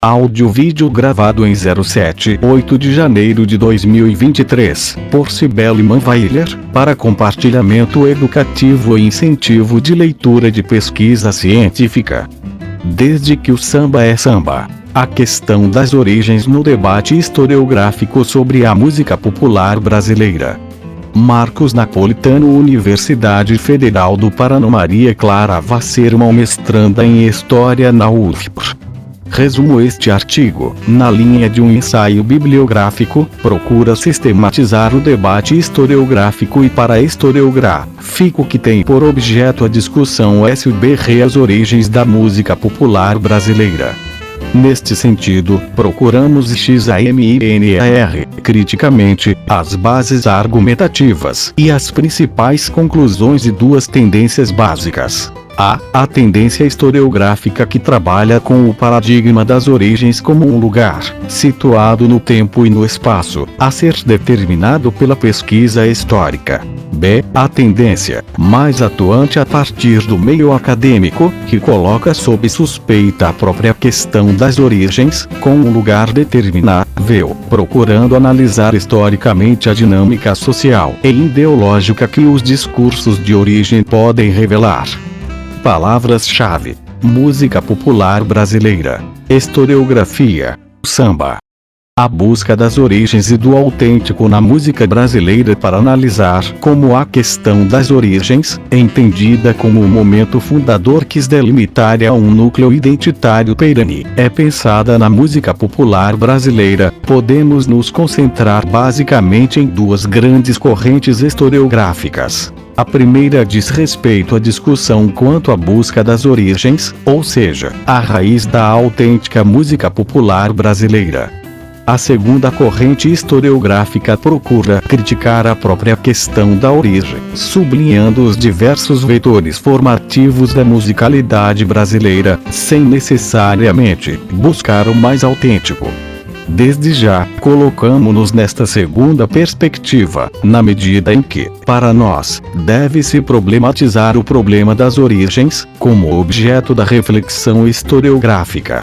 Áudio-vídeo gravado em 07/8 de janeiro de 2023, por Cibele Manweiler, para compartilhamento educativo e incentivo de leitura de pesquisa científica. Desde que o samba é samba, a questão das origens no debate historiográfico sobre a música popular brasileira. Marcos Napolitano, Universidade Federal do Paraná. Maria Clara Wasserman, mestranda em História na UFPR. Resumo: este artigo, na linha de um ensaio bibliográfico, procura sistematizar o debate historiográfico e para-historiográfico que tem por objeto a discussão sobre as origens da música popular brasileira. Neste sentido, procuramos examinar criticamente as bases argumentativas e as principais conclusões de duas tendências básicas. A tendência historiográfica, que trabalha com o paradigma das origens como um lugar, situado no tempo e no espaço, a ser determinado pela pesquisa histórica. B. A tendência, mais atuante a partir do meio acadêmico, que coloca sob suspeita a própria questão das origens, com um lugar determinável, procurando analisar historicamente a dinâmica social e ideológica que os discursos de origem podem revelar. Palavras-chave: música popular brasileira, historiografia, samba. A busca das origens e do autêntico na música brasileira para analisar como a questão das origens, entendida como o momento fundador que delimitar um núcleo identitário perene, é pensada na música popular brasileira. Podemos nos concentrar basicamente em duas grandes correntes historiográficas. A primeira diz respeito à discussão quanto à busca das origens, ou seja, a raiz da autêntica música popular brasileira. A segunda corrente historiográfica procura criticar a própria questão da origem, sublinhando os diversos vetores formativos da musicalidade brasileira, sem necessariamente buscar o mais autêntico. Desde já, colocamo-nos nesta segunda perspectiva, na medida em que, para nós, deve-se problematizar o problema das origens, como objeto da reflexão historiográfica.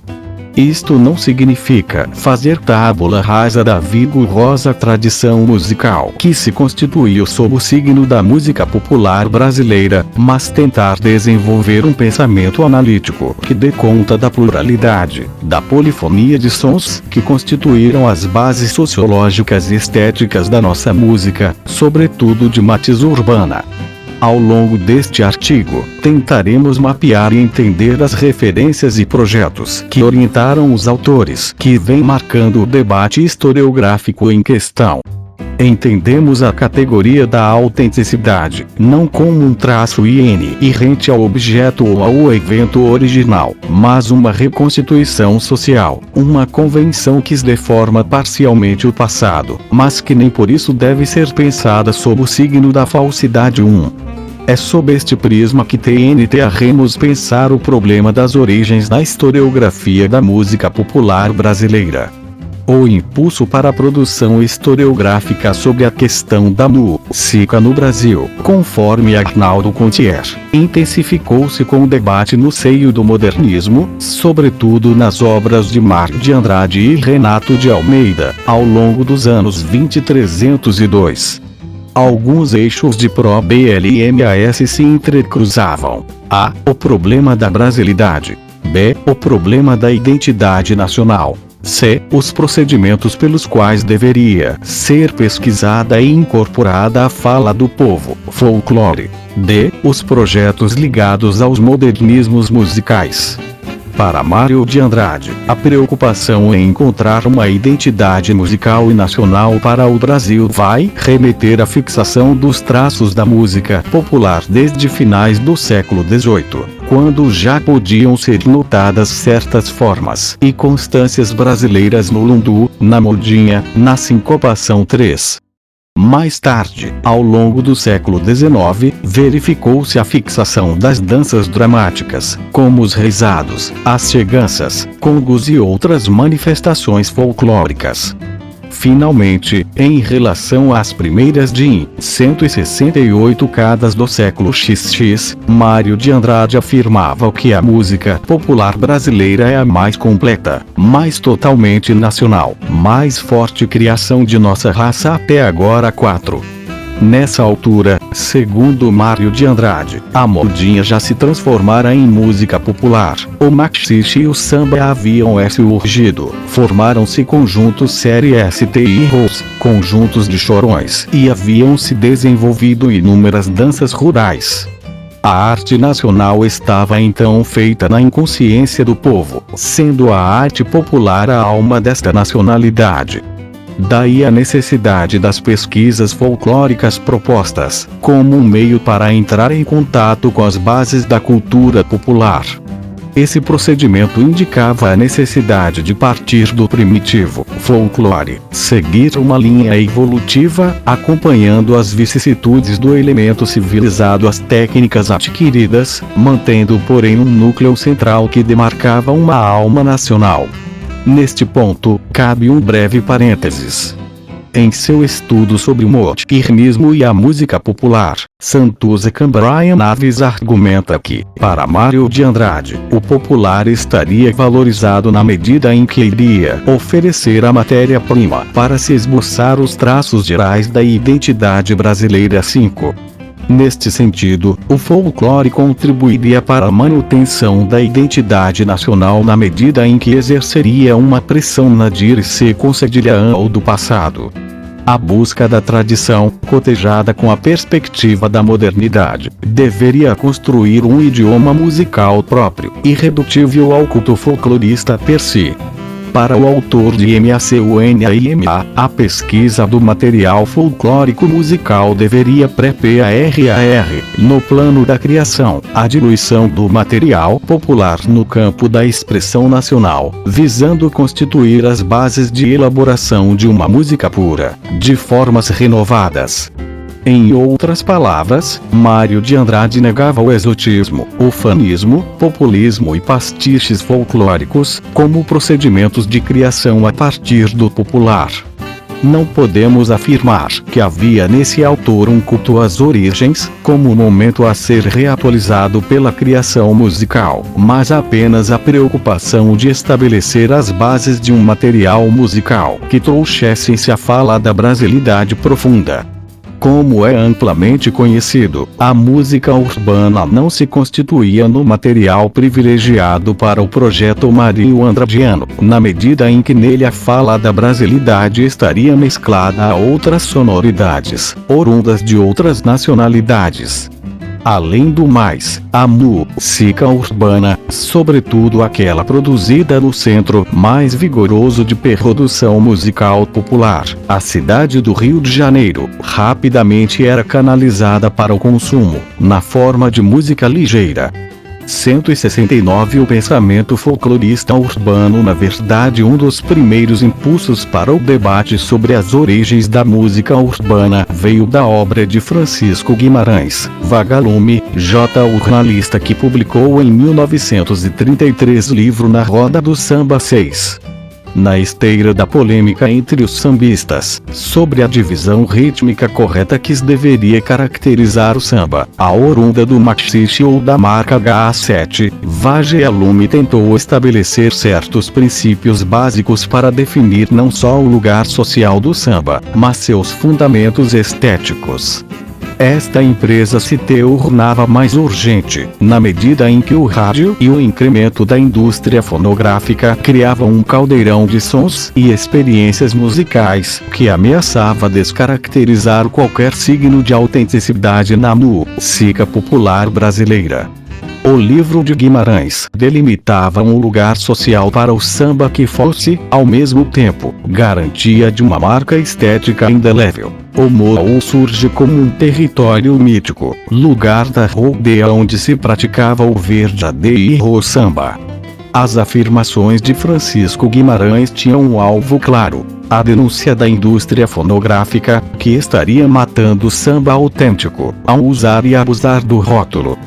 Isto não significa fazer tábula rasa da vigorosa tradição musical que se constituiu sob o signo da música popular brasileira, mas tentar desenvolver um pensamento analítico que dê conta da pluralidade, da polifonia de sons que constituíram as bases sociológicas e estéticas da nossa música, sobretudo de matriz urbana. Ao longo deste artigo, tentaremos mapear e entender as referências e projetos que orientaram os autores que vêm marcando o debate historiográfico em questão. Entendemos a categoria da autenticidade, não como um traço inerente ao objeto ou ao evento original, mas uma reconstituição social, uma convenção que deforma parcialmente o passado, mas que nem por isso deve ser pensada sob o signo da falsidade. É sob este prisma que tentaremos pensar o problema das origens na historiografia da música popular brasileira. O impulso para a produção historiográfica sobre a questão da música no Brasil, conforme Arnaldo Contier, intensificou-se com o debate no seio do modernismo, sobretudo nas obras de Mário de Andrade e Renato de Almeida, ao longo dos anos 20 e 302. Alguns eixos de problemas se entrecruzavam. A. O problema da brasilidade. B. O problema da identidade nacional. C. Os procedimentos pelos quais deveria ser pesquisada e incorporada a fala do povo, folclore. D. Os projetos ligados aos modernismos musicais. Para Mário de Andrade, a preocupação em encontrar uma identidade musical e nacional para o Brasil vai remeter à fixação dos traços da música popular desde finais do século XVIII, quando já podiam ser notadas certas formas e constâncias brasileiras no lundu, na modinha, na sincopação 3. Mais tarde, ao longo do século XIX, verificou-se a fixação das danças dramáticas, como os reisados, as cheganças, congos e outras manifestações folclóricas. Finalmente, em relação às primeiras de 168 décadas do século XX, Mário de Andrade afirmava que a música popular brasileira é a mais completa, mais totalmente nacional, mais forte criação de nossa raça até agora. 4. Nessa altura, segundo Mário de Andrade, a modinha já se transformara em música popular. O maxixe e o samba haviam surgido. Formaram-se conjuntos série ST e Rose, conjuntos de chorões, e haviam se desenvolvido inúmeras danças rurais. A arte nacional estava então feita na inconsciência do povo, sendo a arte popular a alma desta nacionalidade. Daí a necessidade das pesquisas folclóricas propostas, como um meio para entrar em contato com as bases da cultura popular. Esse procedimento indicava a necessidade de partir do primitivo folclore, seguir uma linha evolutiva, acompanhando as vicissitudes do elemento civilizado às técnicas adquiridas, mantendo porém um núcleo central que demarcava uma alma nacional. Neste ponto, cabe um breve parênteses. Em seu estudo sobre o modernismo e a música popular, Santuza Cambraia Naves argumenta que, para Mário de Andrade, o popular estaria valorizado na medida em que iria oferecer a matéria-prima para se esboçar os traços gerais da identidade brasileira. 5. Neste sentido, o folclore contribuiria para a manutenção da identidade nacional na medida em que exerceria uma pressão na dire-se concedilhão do passado. A busca da tradição, cotejada com a perspectiva da modernidade, deveria construir um idioma musical próprio, irredutível ao culto folclorista per si. Para o autor de MACUNAIMA, a pesquisa do material folclórico musical deveria pré-PARAR, no plano da criação, a diluição do material popular no campo da expressão nacional, visando constituir as bases de elaboração de uma música pura, de formas renovadas. Em outras palavras, Mário de Andrade negava o exotismo, ufanismo, populismo e pastiches folclóricos, como procedimentos de criação a partir do popular. Não podemos afirmar que havia nesse autor um culto às origens, como momento a ser reatualizado pela criação musical, mas apenas a preocupação de estabelecer as bases de um material musical que trouxesse-se a fala da brasilidade profunda. Como é amplamente conhecido, a música urbana não se constituía no material privilegiado para o projeto Mário Andradiano, na medida em que nele a fala da brasilidade estaria mesclada a outras sonoridades, orundas de outras nacionalidades. Além do mais, a música urbana, sobretudo aquela produzida no centro mais vigoroso de produção musical popular, a cidade do Rio de Janeiro, rapidamente era canalizada para o consumo, na forma de música ligeira. 169 O pensamento folclorista urbano, na verdade, um dos primeiros impulsos para o debate sobre as origens da música urbana, veio da obra de Francisco Guimarães, Vagalume, jornalista, que publicou em 1933 o livro Na Roda do Samba 6. Na esteira da polêmica entre os sambistas, sobre a divisão rítmica correta que deveria caracterizar o samba, a orunda do maxixe ou da marca H7, Vagalume tentou estabelecer certos princípios básicos para definir não só o lugar social do samba, mas seus fundamentos estéticos. Esta empresa se tornava mais urgente, na medida em que o rádio e o incremento da indústria fonográfica criavam um caldeirão de sons e experiências musicais, que ameaçava descaracterizar qualquer signo de autenticidade na música popular brasileira. O livro de Guimarães delimitava um lugar social para o samba que fosse, ao mesmo tempo, garantia de uma marca estética indelével. O morro surge como um território mítico, lugar da rodeia onde se praticava o verdadeiro samba. As afirmações de Francisco Guimarães tinham um alvo claro: a denúncia da indústria fonográfica, que estaria matando o samba autêntico, ao usar e abusar do rótulo.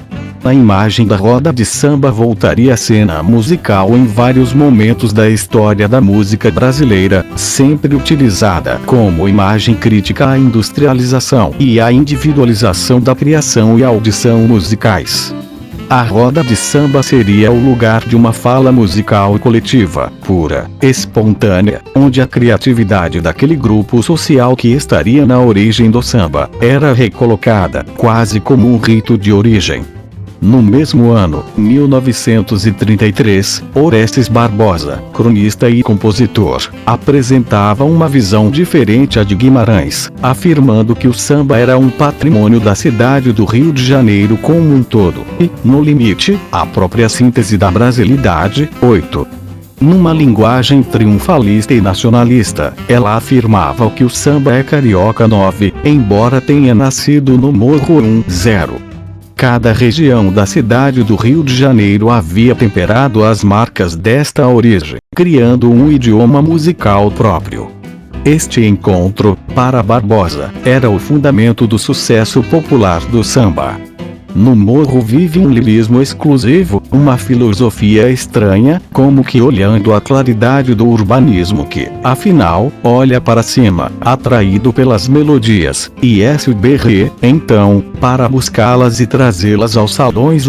A imagem da roda de samba voltaria à cena musical em vários momentos da história da música brasileira, sempre utilizada como imagem crítica à industrialização e à individualização da criação e audição musicais. A roda de samba seria o lugar de uma fala musical coletiva, pura, espontânea, onde a criatividade daquele grupo social que estaria na origem do samba era recolocada, quase como um rito de origem. No mesmo ano, 1933, Orestes Barbosa, cronista e compositor, apresentava uma visão diferente à de Guimarães, afirmando que o samba era um patrimônio da cidade do Rio de Janeiro como um todo, e, no limite, a própria síntese da brasilidade. 8. Numa linguagem triunfalista e nacionalista, ela afirmava que o samba é carioca. 9, embora tenha nascido no Morro 0. Cada região da cidade do Rio de Janeiro havia temperado as marcas desta origem, criando um idioma musical próprio. Este encontro, para Barbosa, era o fundamento do sucesso popular do samba. No Morro vive um lirismo exclusivo, uma filosofia estranha, como que olhando a claridade do urbanismo que, afinal, olha para cima, atraído pelas melodias, e SBR, então, para buscá-las e trazê-las aos salões.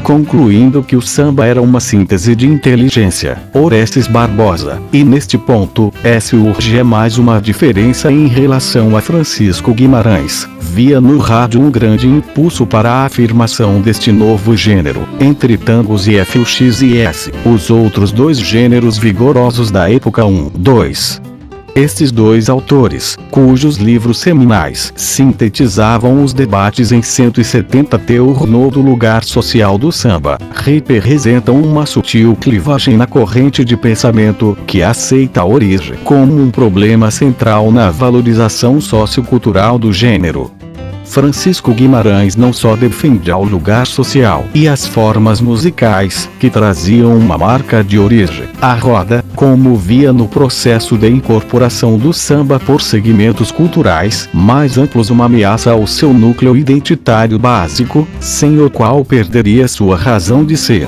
Concluindo que o samba era uma síntese de inteligência, Orestes Barbosa, e neste ponto, surge mais uma diferença em relação a Francisco Guimarães, via no rádio um grande impulso para a afirmação deste novo gênero, entre tangos e fuxies, os outros dois gêneros vigorosos da época. 2. Estes dois autores, cujos livros seminais sintetizavam os debates em 170 torno do lugar social do samba, representam uma sutil clivagem na corrente de pensamento que aceita a origem como um problema central na valorização sociocultural do gênero. Francisco Guimarães não só defendia o lugar social e as formas musicais, que traziam uma marca de origem, a roda, como via no processo de incorporação do samba por segmentos culturais mais amplos uma ameaça ao seu núcleo identitário básico, sem o qual perderia sua razão de ser.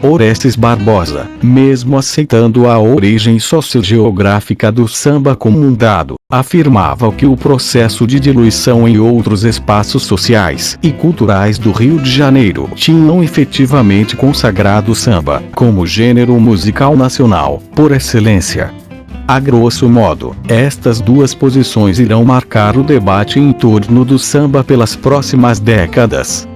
Orestes Barbosa, mesmo aceitando a origem sociogeográfica do samba como um dado, afirmava que o processo de diluição em outros espaços sociais e culturais do Rio de Janeiro tinham efetivamente consagrado o samba como gênero musical nacional, por excelência. A grosso modo, estas duas posições irão marcar o debate em torno do samba pelas próximas décadas.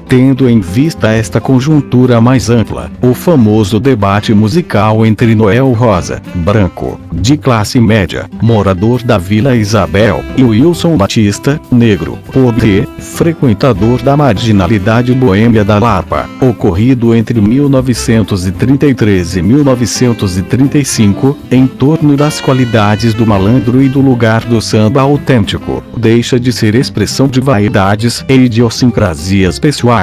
Tendo em vista esta conjuntura mais ampla, o famoso debate musical entre Noel Rosa, branco, de classe média, morador da Vila Isabel, e Wilson Batista, negro, pobre, frequentador da marginalidade boêmia da Lapa, ocorrido entre 1933 e 1935, em torno das qualidades do malandro e do lugar do samba autêntico, deixa de ser expressão de vaidades e idiosincrasias pessoais.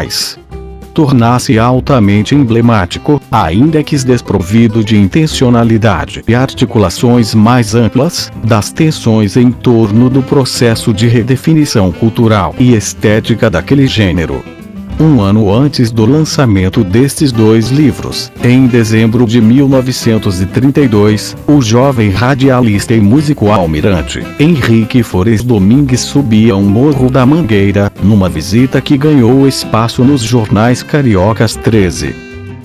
Tornar-se altamente emblemático, ainda que desprovido de intencionalidade e articulações mais amplas, das tensões em torno do processo de redefinição cultural e estética daquele gênero. Um ano antes do lançamento destes dois livros, em dezembro de 1932, o jovem radialista e músico almirante Henrique Fores Domingues subia um morro da Mangueira, numa visita que ganhou espaço nos jornais cariocas. 13.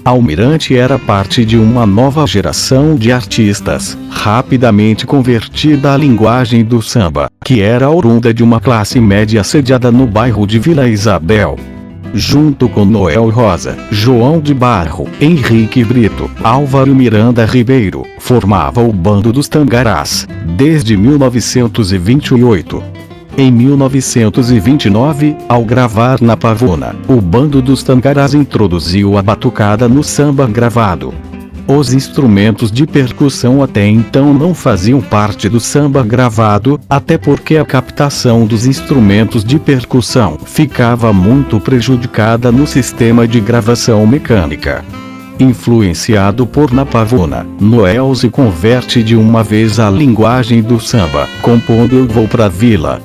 Almirante era parte de uma nova geração de artistas, rapidamente convertida à linguagem do samba, que era oriunda de uma classe média sediada no bairro de Vila Isabel. Junto com Noel Rosa, João de Barro, Henrique Brito, Álvaro Miranda Ribeiro, formava o Bando dos Tangarás, desde 1928. Em 1929, ao gravar na Pavuna, o Bando dos Tangarás introduziu a batucada no samba gravado. Os instrumentos de percussão até então não faziam parte do samba gravado, até porque a captação dos instrumentos de percussão ficava muito prejudicada no sistema de gravação mecânica. Influenciado por Na Pavuna, Noel se converte de uma vez à linguagem do samba, compondo Eu Vou Pra Vila.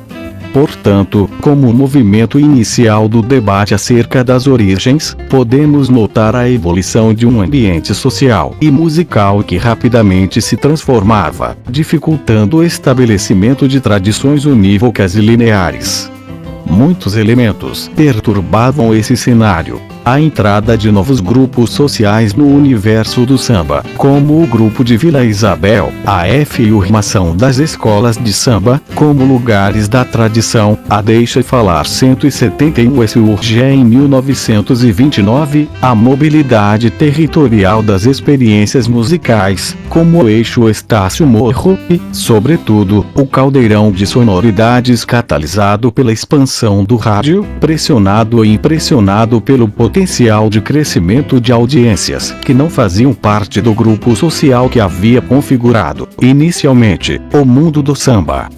Portanto, como movimento inicial do debate acerca das origens, podemos notar a evolução de um ambiente social e musical que rapidamente se transformava, dificultando o estabelecimento de tradições unívocas e lineares. Muitos elementos perturbavam esse cenário. A entrada de novos grupos sociais no universo do samba, como o grupo de Vila Isabel, a afirmação das escolas de samba, como lugares da tradição, a Deixa Falar 171 surge em 1929, a mobilidade territorial das experiências musicais, como o eixo Estácio Morro, e, sobretudo, o caldeirão de sonoridades catalisado pela expansão do rádio, pressionado e impressionado pelo potencial de crescimento de audiências que não faziam parte do grupo social que havia configurado, inicialmente, o mundo do samba.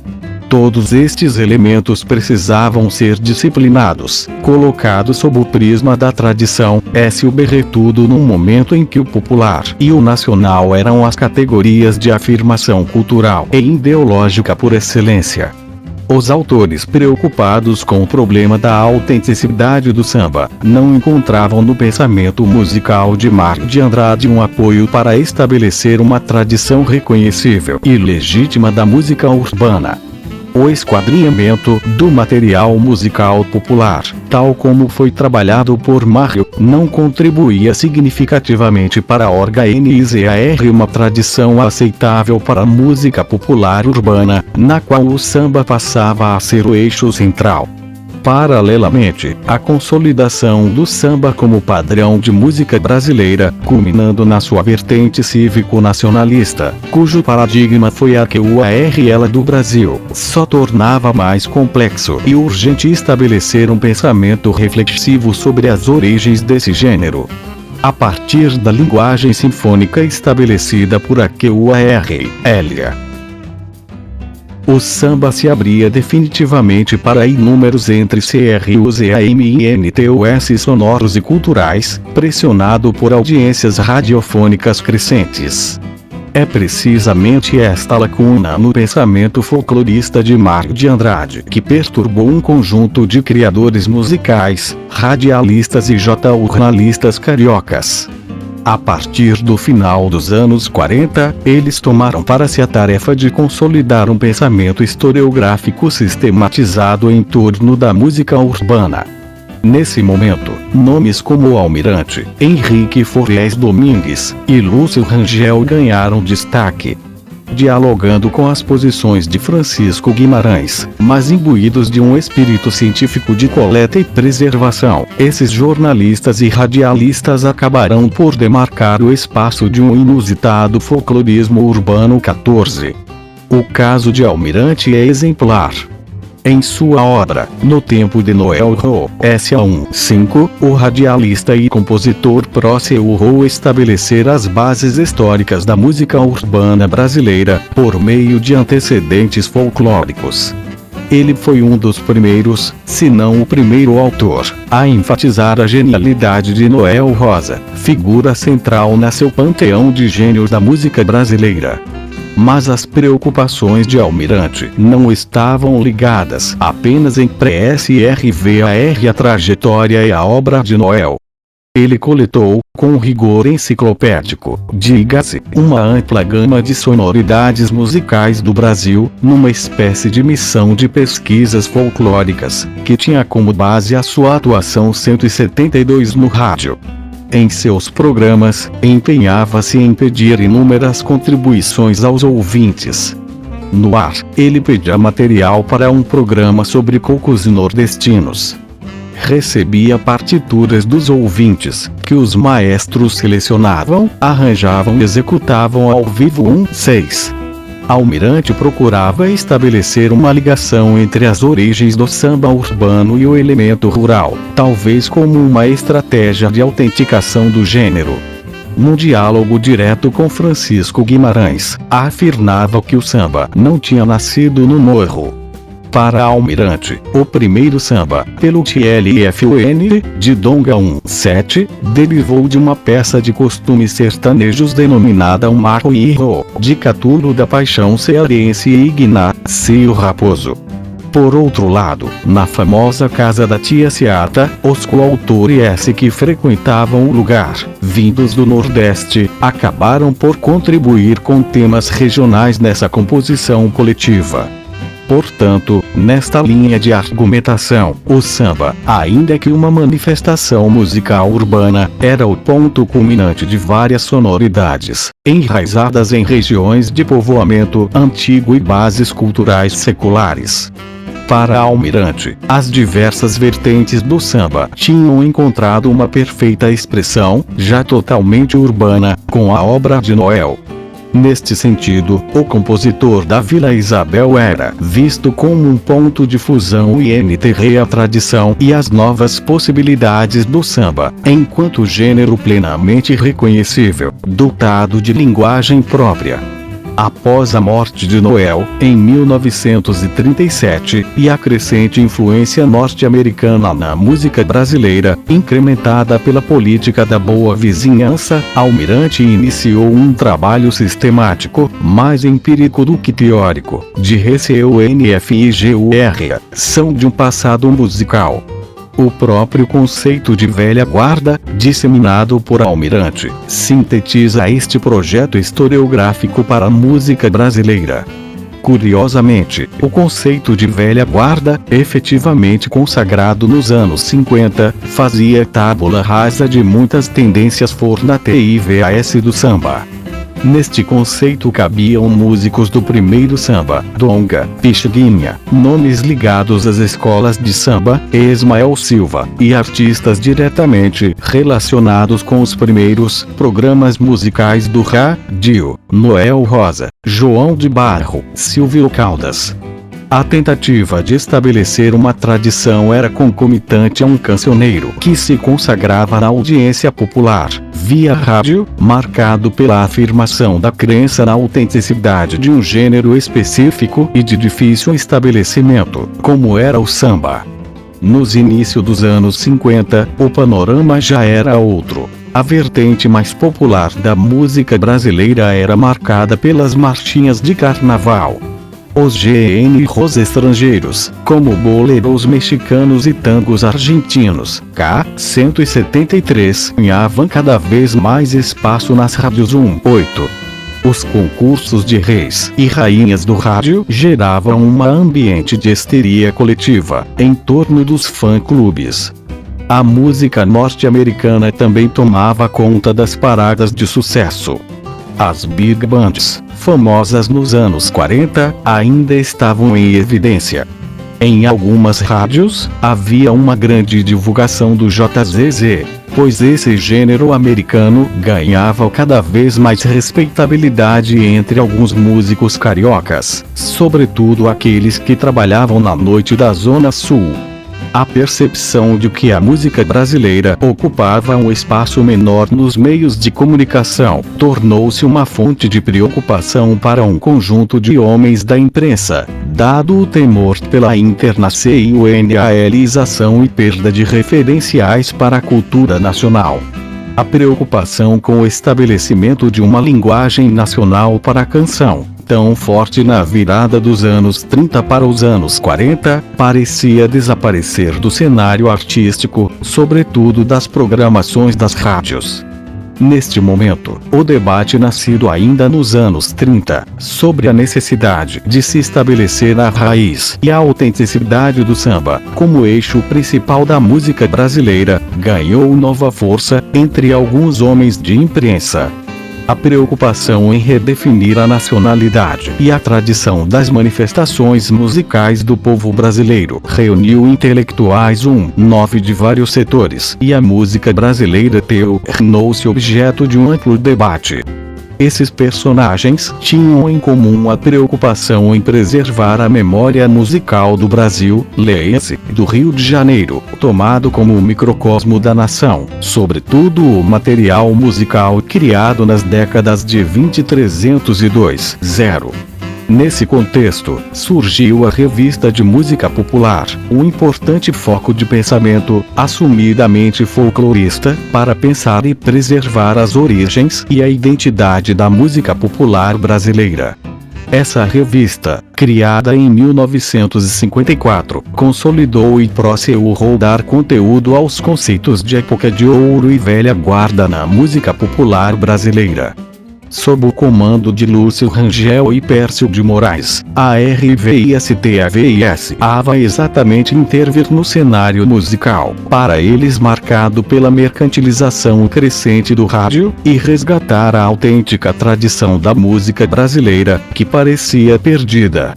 Todos estes elementos precisavam ser disciplinados, colocados sob o prisma da tradição, sobretudo num momento em que o popular e o nacional eram as categorias de afirmação cultural e ideológica por excelência. Os autores preocupados com o problema da autenticidade do samba, não encontravam no pensamento musical de Mário de Andrade um apoio para estabelecer uma tradição reconhecível e legítima da música urbana. O esquadrinhamento do material musical popular, tal como foi trabalhado por Mário, não contribuía significativamente para organizar uma tradição aceitável para a música popular urbana, na qual o samba passava a ser o eixo central. Paralelamente, a consolidação do samba como padrão de música brasileira, culminando na sua vertente cívico-nacionalista, cujo paradigma foi a que o ARL do Brasil, só tornava mais complexo e urgente estabelecer um pensamento reflexivo sobre as origens desse gênero. A partir da linguagem sinfônica estabelecida por AQUARL, o samba se abria definitivamente para inúmeros entre CRUs e AMINTOS sonoros e culturais, pressionado por audiências radiofônicas crescentes. É precisamente esta lacuna no pensamento folclorista de Mário de Andrade que perturbou um conjunto de criadores musicais, radialistas e jornalistas cariocas. A partir do final dos anos 40, eles tomaram para si a tarefa de consolidar um pensamento historiográfico sistematizado em torno da música urbana. Nesse momento, nomes como Almirante, Henrique Forés Domingues e Lúcio Rangel ganharam destaque. Dialogando com as posições de Francisco Guimarães, mas imbuídos de um espírito científico de coleta e preservação, esses jornalistas e radialistas acabarão por demarcar o espaço de um inusitado folclorismo urbano 14. O caso de Almirante é exemplar. Em sua obra, No Tempo de Noel Ro, SA15, o radialista e compositor procurou estabelecer as bases históricas da música urbana brasileira, por meio de antecedentes folclóricos. Ele foi um dos primeiros, se não o primeiro autor, a enfatizar a genialidade de Noel Rosa, figura central no seu panteão de gênios da música brasileira. Mas as preocupações de Almirante não estavam ligadas apenas em preservar a trajetória e a obra de Noel. Ele coletou, com rigor enciclopédico, diga-se, uma ampla gama de sonoridades musicais do Brasil, numa espécie de missão de pesquisas folclóricas, que tinha como base a sua atuação 172 no rádio. Em seus programas, empenhava-se em pedir inúmeras contribuições aos ouvintes. No ar, ele pedia material para um programa sobre cocos nordestinos. Recebia partituras dos ouvintes, que os maestros selecionavam, arranjavam e executavam ao vivo. 6. Almirante procurava estabelecer uma ligação entre as origens do samba urbano e o elemento rural, talvez como uma estratégia de autenticação do gênero. Num diálogo direto com Francisco Guimarães, afirmava que o samba não tinha nascido no morro. Para Almirante, o primeiro samba, pelo TLFON, de Donga 17, derivou de uma peça de costumes sertanejos denominada Um Marro e Ro, de Catulo da Paixão Cearense e Ignácio Raposo. Por outro lado, na famosa casa da tia Seata, os coautores que frequentavam o lugar, vindos do Nordeste, acabaram por contribuir com temas regionais nessa composição coletiva. Portanto, nesta linha de argumentação, o samba, ainda que uma manifestação musical urbana, era o ponto culminante de várias sonoridades, enraizadas em regiões de povoamento antigo e bases culturais seculares. Para Almirante, as diversas vertentes do samba tinham encontrado uma perfeita expressão, já totalmente urbana, com a obra de Noel. Neste sentido, o compositor da Vila Isabel era visto como um ponto de fusão entre a tradição e as novas possibilidades do samba, enquanto gênero plenamente reconhecível, dotado de linguagem própria. Após a morte de Noel, em 1937, e a crescente influência norte-americana na música brasileira, incrementada pela política da boa vizinhança, Almirante iniciou um trabalho sistemático, mais empírico do que teórico, de reconfiguração de um passado musical. O próprio conceito de velha guarda, disseminado por Almirante, sintetiza este projeto historiográfico para a música brasileira. Curiosamente, o conceito de velha guarda, efetivamente consagrado nos anos 50, fazia tábula rasa de muitas tendências fornativas do samba. Neste conceito cabiam músicos do primeiro samba, Donga, Pixinguinha, nomes ligados às escolas de samba, Ismael Silva, e artistas diretamente relacionados com os primeiros programas musicais do rádio, Noel Rosa, João de Barro, Silvio Caldas. A tentativa de estabelecer uma tradição era concomitante a um cancioneiro que se consagrava na audiência popular, via rádio, marcado pela afirmação da crença na autenticidade de um gênero específico e de difícil estabelecimento, como era o samba. Nos inícios dos anos 50, o panorama já era outro. A vertente mais popular da música brasileira era marcada pelas marchinhas de carnaval. Os gêneros estrangeiros, como boleros mexicanos e tangos argentinos, K-173, ganhavam cada vez mais espaço nas rádios 8. Os concursos de reis e rainhas do rádio geravam um ambiente de histeria coletiva, em torno dos fã-clubes. A música norte-americana também tomava conta das paradas de sucesso. As big bands, famosas nos anos 40, ainda estavam em evidência. Em algumas rádios, havia uma grande divulgação do JZZ, pois esse gênero americano ganhava cada vez mais respeitabilidade entre alguns músicos cariocas, sobretudo aqueles que trabalhavam na noite da Zona Sul. A percepção de que a música brasileira ocupava um espaço menor nos meios de comunicação tornou-se uma fonte de preocupação para um conjunto de homens da imprensa, dado o temor pela internacionalização e perda de referenciais para a cultura nacional. A preocupação com o estabelecimento de uma linguagem nacional para a canção, tão forte na virada dos anos 30 para os anos 40, parecia desaparecer do cenário artístico, sobretudo das programações das rádios. Neste momento, o debate nascido ainda nos anos 30, sobre a necessidade de se estabelecer a raiz e a autenticidade do samba, como eixo principal da música brasileira, ganhou nova força entre alguns homens de imprensa. A preocupação em redefinir a nacionalidade e a tradição das manifestações musicais do povo brasileiro reuniu intelectuais de vários setores, e a música brasileira tornou-se objeto de um amplo debate. Esses personagens tinham em comum a preocupação em preservar a memória musical do Brasil, leia-se, do Rio de Janeiro, tomado como o microcosmo da nação, sobretudo o material musical criado nas décadas de 2302. Nesse contexto, surgiu a Revista de Música Popular, um importante foco de pensamento, assumidamente folclorista, para pensar e preservar as origens e a identidade da música popular brasileira. Essa revista, criada em 1954, consolidou e procurou dar conteúdo aos conceitos de época de ouro e velha guarda na música popular brasileira. Sob o comando de Lúcio Rangel e Pércio de Moraes, a RVISTAVIS ava exatamente intervir no cenário musical, para eles marcado pela mercantilização crescente do rádio, e resgatar a autêntica tradição da música brasileira, que parecia perdida.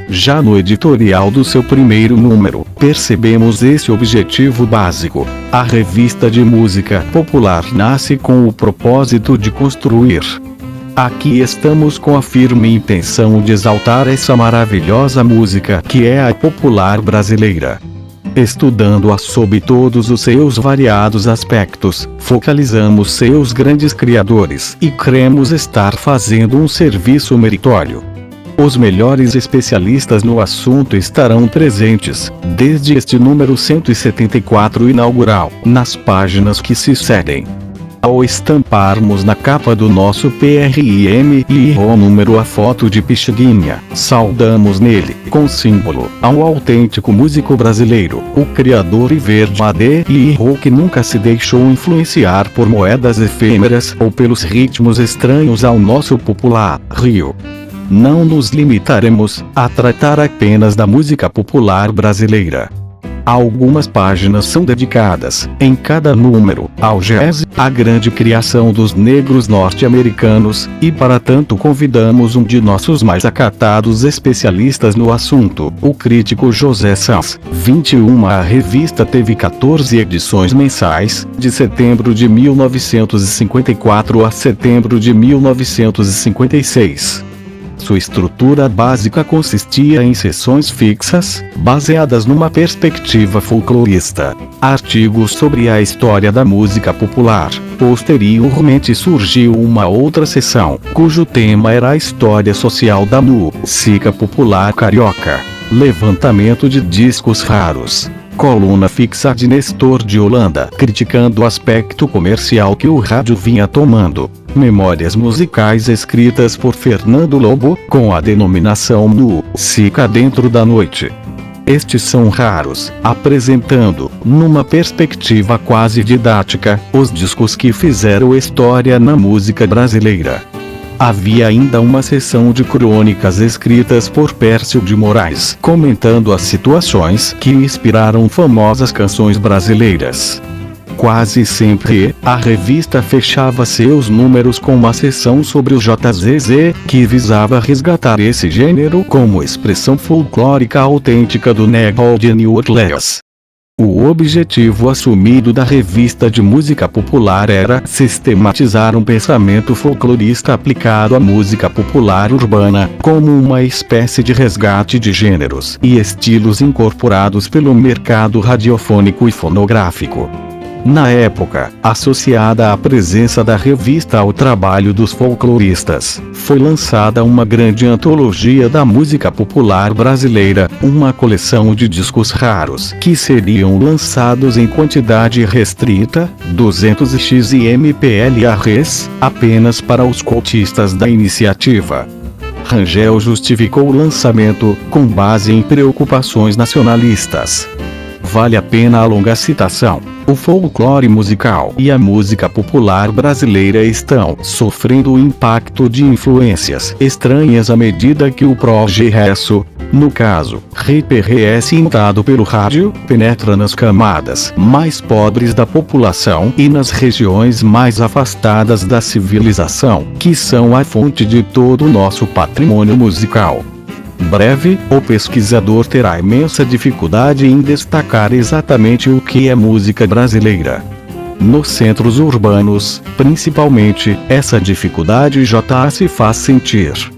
Já no editorial do seu primeiro número, percebemos esse objetivo básico. A revista de música popular nasce com o propósito de construir. Aqui estamos com a firme intenção de exaltar essa maravilhosa música que é a popular brasileira. Estudando-a sob todos os seus variados aspectos, focalizamos seus grandes criadores e cremos estar fazendo um serviço meritório. Os melhores especialistas no assunto estarão presentes, desde este número 174 inaugural, nas páginas que se seguem. Ao estamparmos na capa do nosso PRIM e o número a foto de Pixinguinha, saudamos nele, com símbolo, ao autêntico músico brasileiro, o criador e verdadeiro que nunca se deixou influenciar por moedas efêmeras ou pelos ritmos estranhos ao nosso popular Rio. Não nos limitaremos a tratar apenas da música popular brasileira. Algumas páginas são dedicadas, em cada número, ao jazz, a grande criação dos negros norte-americanos, e para tanto convidamos um de nossos mais acatados especialistas no assunto, o crítico José Sanz. 21 A revista teve 14 edições mensais, de setembro de 1954 a setembro de 1956. Sua estrutura básica consistia em seções fixas, baseadas numa perspectiva folclorista, artigos sobre a história da música popular. Posteriormente surgiu uma outra seção, cujo tema era a história social da música popular carioca. Levantamento de discos raros. Coluna fixa de Nestor de Holanda, criticando o aspecto comercial que o rádio vinha tomando. Memórias musicais escritas por Fernando Lobo, com a denominação Música Dentro da Noite. Estes são raros, apresentando, numa perspectiva quase didática, os discos que fizeram história na música brasileira. Havia ainda uma seção de crônicas escritas por Pércio de Moraes, comentando as situações que inspiraram famosas canções brasileiras. Quase sempre, a revista fechava seus números com uma seção sobre o JZZ, que visava resgatar esse gênero como expressão folclórica autêntica do negro de New Orleans. O objetivo assumido da revista de música popular era sistematizar um pensamento folclorista aplicado à música popular urbana, como uma espécie de resgate de gêneros e estilos incorporados pelo mercado radiofônico e fonográfico. Na época, associada à presença da revista ao trabalho dos folcloristas, foi lançada uma grande antologia da música popular brasileira, uma coleção de discos raros que seriam lançados em quantidade restrita, 200x e MPLAs, apenas para os cotistas da iniciativa. Rangel justificou o lançamento, com base em preocupações nacionalistas. Vale a pena a longa citação. O folclore musical e a música popular brasileira estão sofrendo o impacto de influências estranhas à medida que o progresso, no caso, representado pelo rádio, penetra nas camadas mais pobres da população e nas regiões mais afastadas da civilização, que são a fonte de todo o nosso patrimônio musical. Breve, o pesquisador terá imensa dificuldade em destacar exatamente o que é música brasileira. Nos centros urbanos, principalmente, essa dificuldade já se faz sentir.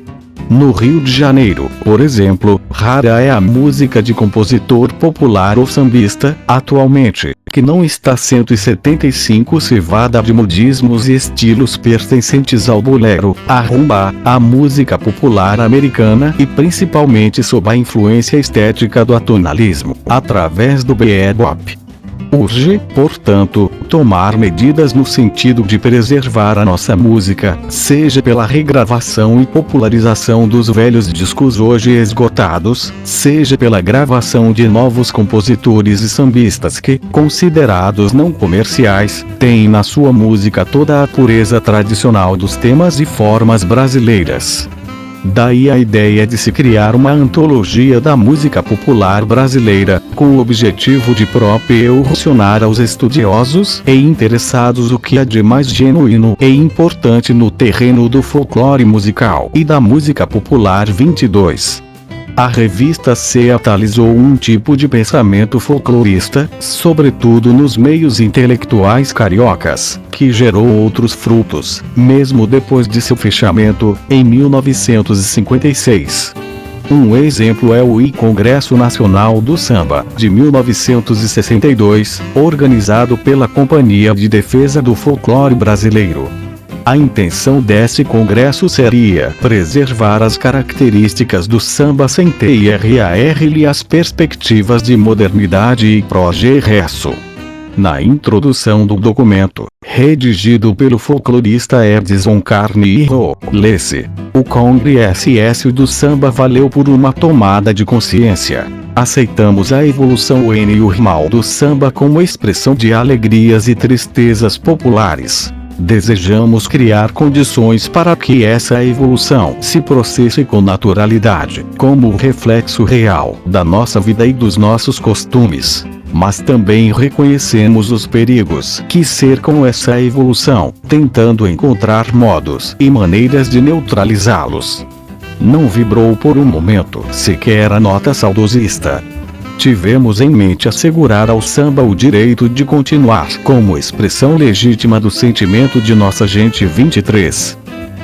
No Rio de Janeiro, por exemplo, rara é a música de compositor popular ou sambista, atualmente, que não está 175 cevada de modismos e estilos pertencentes ao bolero, à rumba, à música popular americana e principalmente sob a influência estética do atonalismo, através do bebop. Urge, portanto, tomar medidas no sentido de preservar a nossa música, seja pela regravação e popularização dos velhos discos hoje esgotados, seja pela gravação de novos compositores e sambistas que, considerados não comerciais, têm na sua música toda a pureza tradicional dos temas e formas brasileiras. Daí a ideia de se criar uma antologia da música popular brasileira, com o objetivo de proporcionar aos estudiosos e interessados o que há de mais genuíno e importante no terreno do folclore musical e da música popular 22. A revista se atualizou um tipo de pensamento folclorista, sobretudo nos meios intelectuais cariocas, que gerou outros frutos, mesmo depois de seu fechamento, em 1956. Um exemplo é o Congresso Nacional do Samba, de 1962, organizado pela Companhia de Defesa do Folclore Brasileiro. A intenção desse congresso seria preservar as características do samba sem TRAR-lhe as perspectivas de modernidade e progresso. Na introdução do documento, redigido pelo folclorista Edson Carneiro, lê-se: o Congresso do Samba valeu por uma tomada de consciência. Aceitamos a evolução normal do samba como expressão de alegrias e tristezas populares. Desejamos criar condições para que essa evolução se processe com naturalidade, como reflexo real da nossa vida e dos nossos costumes. Mas também reconhecemos os perigos que cercam essa evolução, tentando encontrar modos e maneiras de neutralizá-los. Não vibrou por um momento sequer a nota saudosista. Tivemos em mente assegurar ao samba o direito de continuar como expressão legítima do sentimento de nossa gente 23.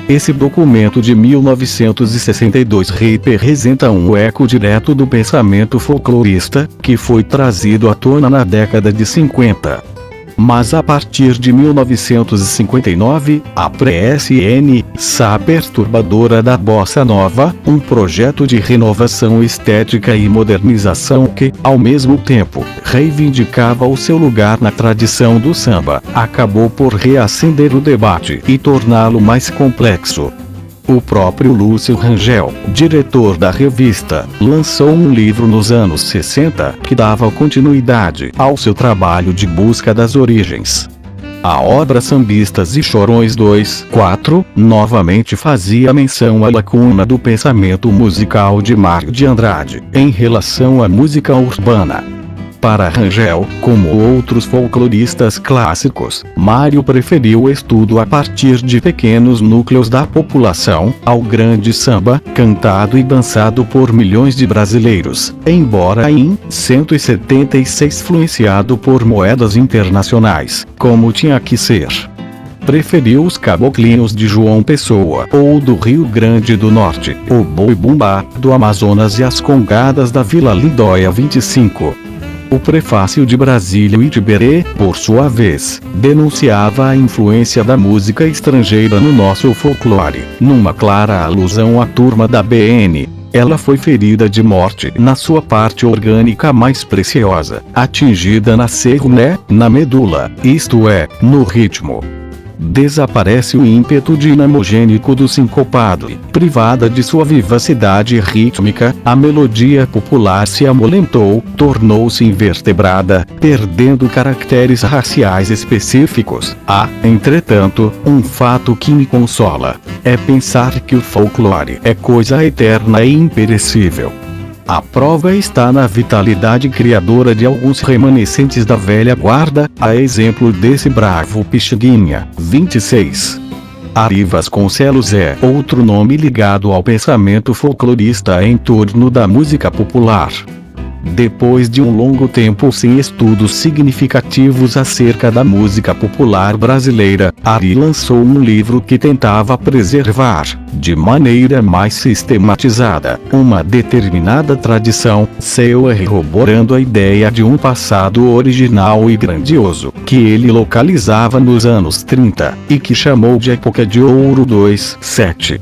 Esse documento de 1962 representa um eco direto do pensamento folclorista, que foi trazido à tona na década de 50. Mas a partir de 1959, a pressa perturbadora da bossa nova, um projeto de renovação estética e modernização que, ao mesmo tempo, reivindicava o seu lugar na tradição do samba, acabou por reacender o debate e torná-lo mais complexo. O próprio Lúcio Rangel, diretor da revista, lançou um livro nos anos 60 que dava continuidade ao seu trabalho de busca das origens. A obra Sambistas e Chorões 2/4 novamente fazia menção à lacuna do pensamento musical de Mário de Andrade em relação à música urbana. Para Rangel, como outros folcloristas clássicos, Mário preferiu o estudo a partir de pequenos núcleos da população, ao grande samba, cantado e dançado por milhões de brasileiros, embora em 176 influenciado por moedas internacionais, como tinha que ser. Preferiu os caboclinhos de João Pessoa ou do Rio Grande do Norte, o boi-bumbá do Amazonas e as congadas da Vila Lindóia 25. O prefácio de Brasília e Tiberê, por sua vez, denunciava a influência da música estrangeira no nosso folclore, numa clara alusão à turma da BN. Ela foi ferida de morte na sua parte orgânica mais preciosa, atingida na cerne, na medula, isto é, no ritmo. Desaparece o ímpeto dinamogênico do sincopado e, privada de sua vivacidade rítmica, a melodia popular se amolentou, tornou-se invertebrada, perdendo caracteres raciais específicos. Há, entretanto, um fato que me consola. É pensar que o folclore é coisa eterna e imperecível. A prova está na vitalidade criadora de alguns remanescentes da velha guarda, a exemplo desse bravo Pixinguinha, 26. Ari Vasconcelos é outro nome ligado ao pensamento folclorista em torno da música popular. Depois de um longo tempo sem estudos significativos acerca da música popular brasileira, Ari lançou um livro que tentava preservar, de maneira mais sistematizada, uma determinada tradição, corroborando a ideia de um passado original e grandioso, que ele localizava nos anos 30, e que chamou de Época de Ouro 2/7.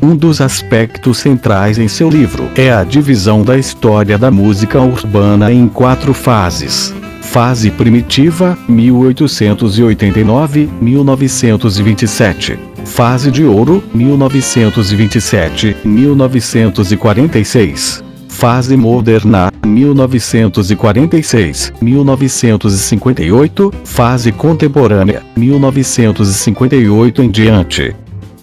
Um dos aspectos centrais em seu livro é a divisão da história da música urbana em 4 fases. Fase primitiva, 1889-1927. Fase de ouro, 1927-1946. Fase moderna, 1946-1958. Fase contemporânea, 1958 em diante.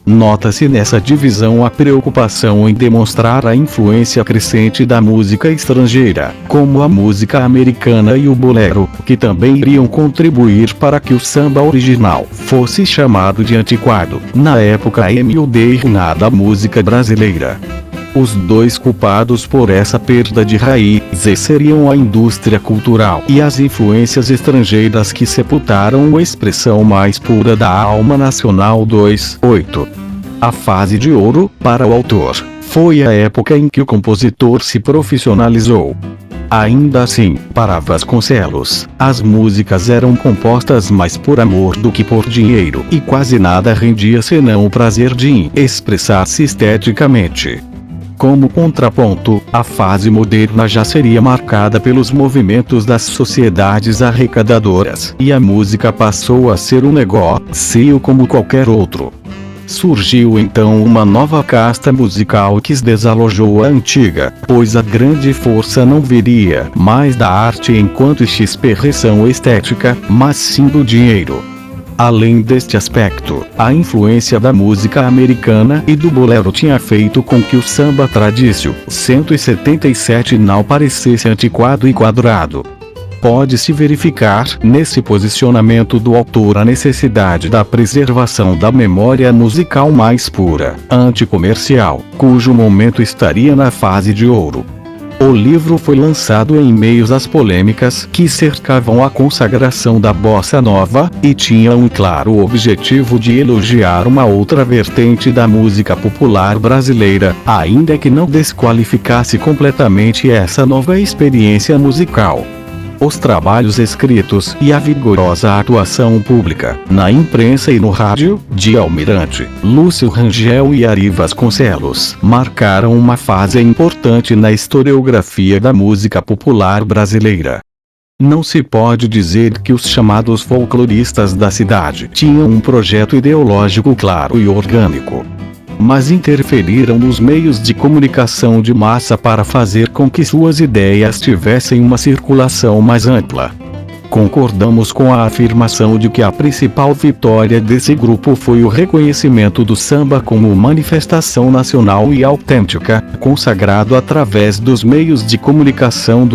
Nota-se nessa divisão a preocupação em demonstrar a influência crescente da música estrangeira, como a música americana e o bolero, que também iriam contribuir para que o samba original fosse chamado de antiquado, na época moderna da música brasileira. Os dois culpados por essa perda de raízes seriam a indústria cultural e as influências estrangeiras que sepultaram a expressão mais pura da alma nacional. 8. A fase de ouro, para o autor, foi a época em que o compositor se profissionalizou. Ainda assim, para Vasconcelos, as músicas eram compostas mais por amor do que por dinheiro e quase nada rendia senão o prazer de expressar-se esteticamente. Como contraponto, a fase moderna já seria marcada pelos movimentos das sociedades arrecadadoras, e a música passou a ser um negócio como qualquer outro. Surgiu então uma nova casta musical que desalojou a antiga, pois a grande força não viria mais da arte enquanto expressão estética, mas sim do dinheiro. Além deste aspecto, a influência da música americana e do bolero tinha feito com que o samba tradicional 177 não parecesse antiquado e quadrado. Pode-se verificar nesse posicionamento do autor a necessidade da preservação da memória musical mais pura, anticomercial, cujo momento estaria na fase de ouro. O livro foi lançado em meio às polêmicas que cercavam a consagração da bossa nova, e tinha um claro objetivo de elogiar uma outra vertente da música popular brasileira, ainda que não desqualificasse completamente essa nova experiência musical. Os trabalhos escritos e a vigorosa atuação pública, na imprensa e no rádio, de Almirante, Lúcio Rangel e Ari Vasconcelos, marcaram uma fase importante na historiografia da música popular brasileira. Não se pode dizer que os chamados folcloristas da cidade tinham um projeto ideológico claro e orgânico, mas interferiram nos meios de comunicação de massa para fazer com que suas ideias tivessem uma circulação mais ampla. Concordamos com a afirmação de que a principal vitória desse grupo foi o reconhecimento do samba como manifestação nacional e autêntica, consagrado através dos meios de comunicação.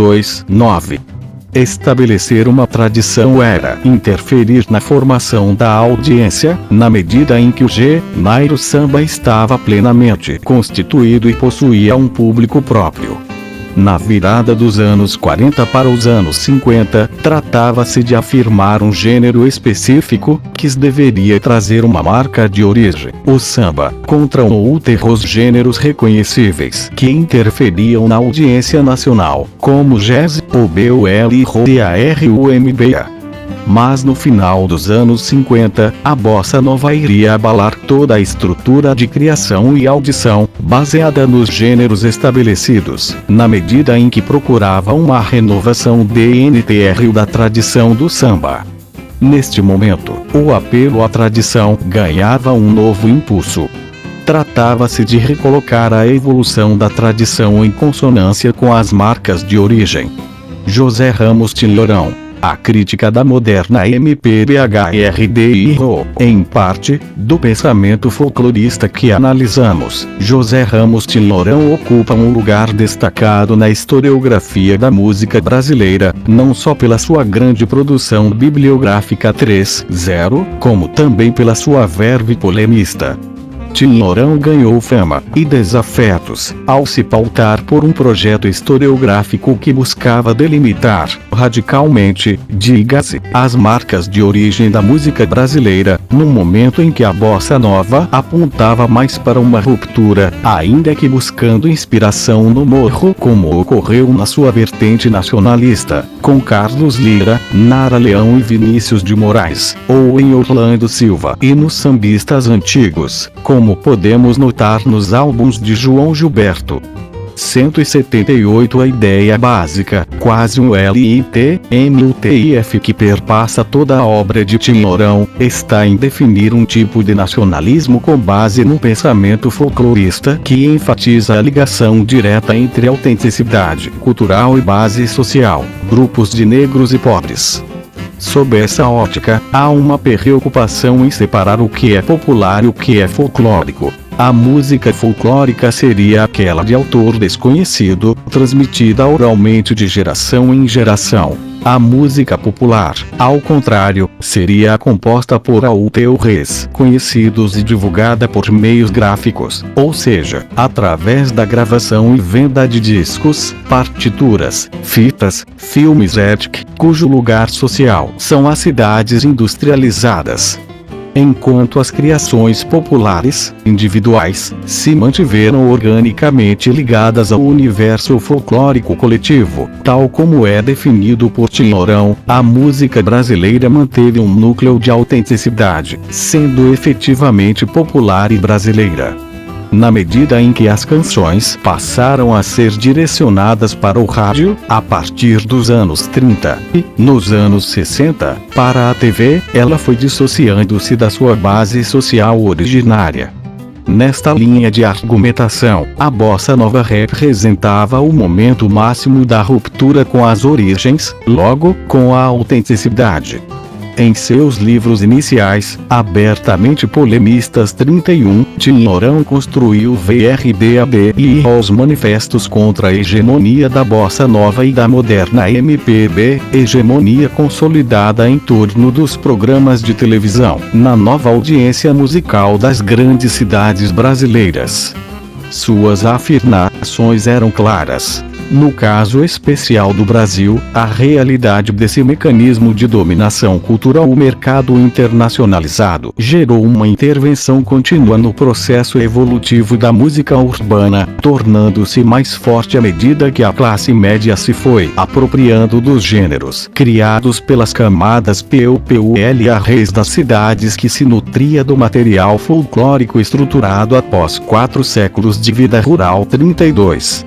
9. Estabelecer uma tradição era interferir na formação da audiência, na medida em que o gênero samba estava plenamente constituído e possuía um público próprio. Na virada dos anos 40 para os anos 50, tratava-se de afirmar um gênero específico, que deveria trazer uma marca de origem, o samba, contra outros gêneros reconhecíveis que interferiam na audiência nacional, como o jazz, o bol e o rumba. Mas no final dos anos 50, a bossa nova iria abalar toda a estrutura de criação e audição, baseada nos gêneros estabelecidos, na medida em que procurava uma renovação dentro da tradição do samba. Neste momento, o apelo à tradição ganhava um novo impulso. Tratava-se de recolocar a evolução da tradição em consonância com as marcas de origem. José Ramos Tinhorão, A Crítica da Moderna MPBHRDIRO, em parte, do pensamento folclorista que analisamos. José Ramos Tinhorão ocupa um lugar destacado na historiografia da música brasileira, não só pela sua grande produção bibliográfica 3.0, como também pela sua verve polemista. Tinhorão ganhou fama e desafetos ao se pautar por um projeto historiográfico que buscava delimitar, radicalmente, diga-se, as marcas de origem da música brasileira, num momento em que a bossa nova apontava mais para uma ruptura, ainda que buscando inspiração no morro, como ocorreu na sua vertente nacionalista, com Carlos Lira, Nara Leão e Vinícius de Moraes, ou em Orlando Silva e nos sambistas antigos, como podemos notar nos álbuns de João Gilberto. 178 A ideia básica, quase um LIT-MUTIF que perpassa toda a obra de Tim Lourão, está em definir um tipo de nacionalismo com base no pensamento folclorista que enfatiza a ligação direta entre autenticidade cultural e base social, grupos de negros e pobres. Sob essa ótica, há uma preocupação em separar o que é popular e o que é folclórico. A música folclórica seria aquela de autor desconhecido, transmitida oralmente de geração em geração. A música popular, ao contrário, seria composta por autores conhecidos e divulgada por meios gráficos, ou seja, através da gravação e venda de discos, partituras, fitas, filmes etc., cujo lugar social são as cidades industrializadas. Enquanto as criações populares, individuais, se mantiveram organicamente ligadas ao universo folclórico coletivo, tal como é definido por Tim Lourão, a música brasileira manteve um núcleo de autenticidade, sendo efetivamente popular e brasileira. Na medida em que as canções passaram a ser direcionadas para o rádio, a partir dos anos 30, e, nos anos 60, para a TV, ela foi dissociando-se da sua base social originária. Nesta linha de argumentação, a bossa nova representava o momento máximo da ruptura com as origens, logo, com a autenticidade. Em seus livros iniciais, abertamente polemistas 31, Tim Lourão construiu VRBAB e os manifestos contra a hegemonia da bossa nova e da moderna MPB, hegemonia consolidada em torno dos programas de televisão, na nova audiência musical das grandes cidades brasileiras. Suas afirmações eram claras. No caso especial do Brasil, a realidade desse mecanismo de dominação cultural, o mercado internacionalizado, gerou uma intervenção contínua no processo evolutivo da música urbana, tornando-se mais forte à medida que a classe média se foi apropriando dos gêneros criados pelas camadas PUPULA das cidades que se nutria do material folclórico estruturado após 4 séculos de vida rural. 32.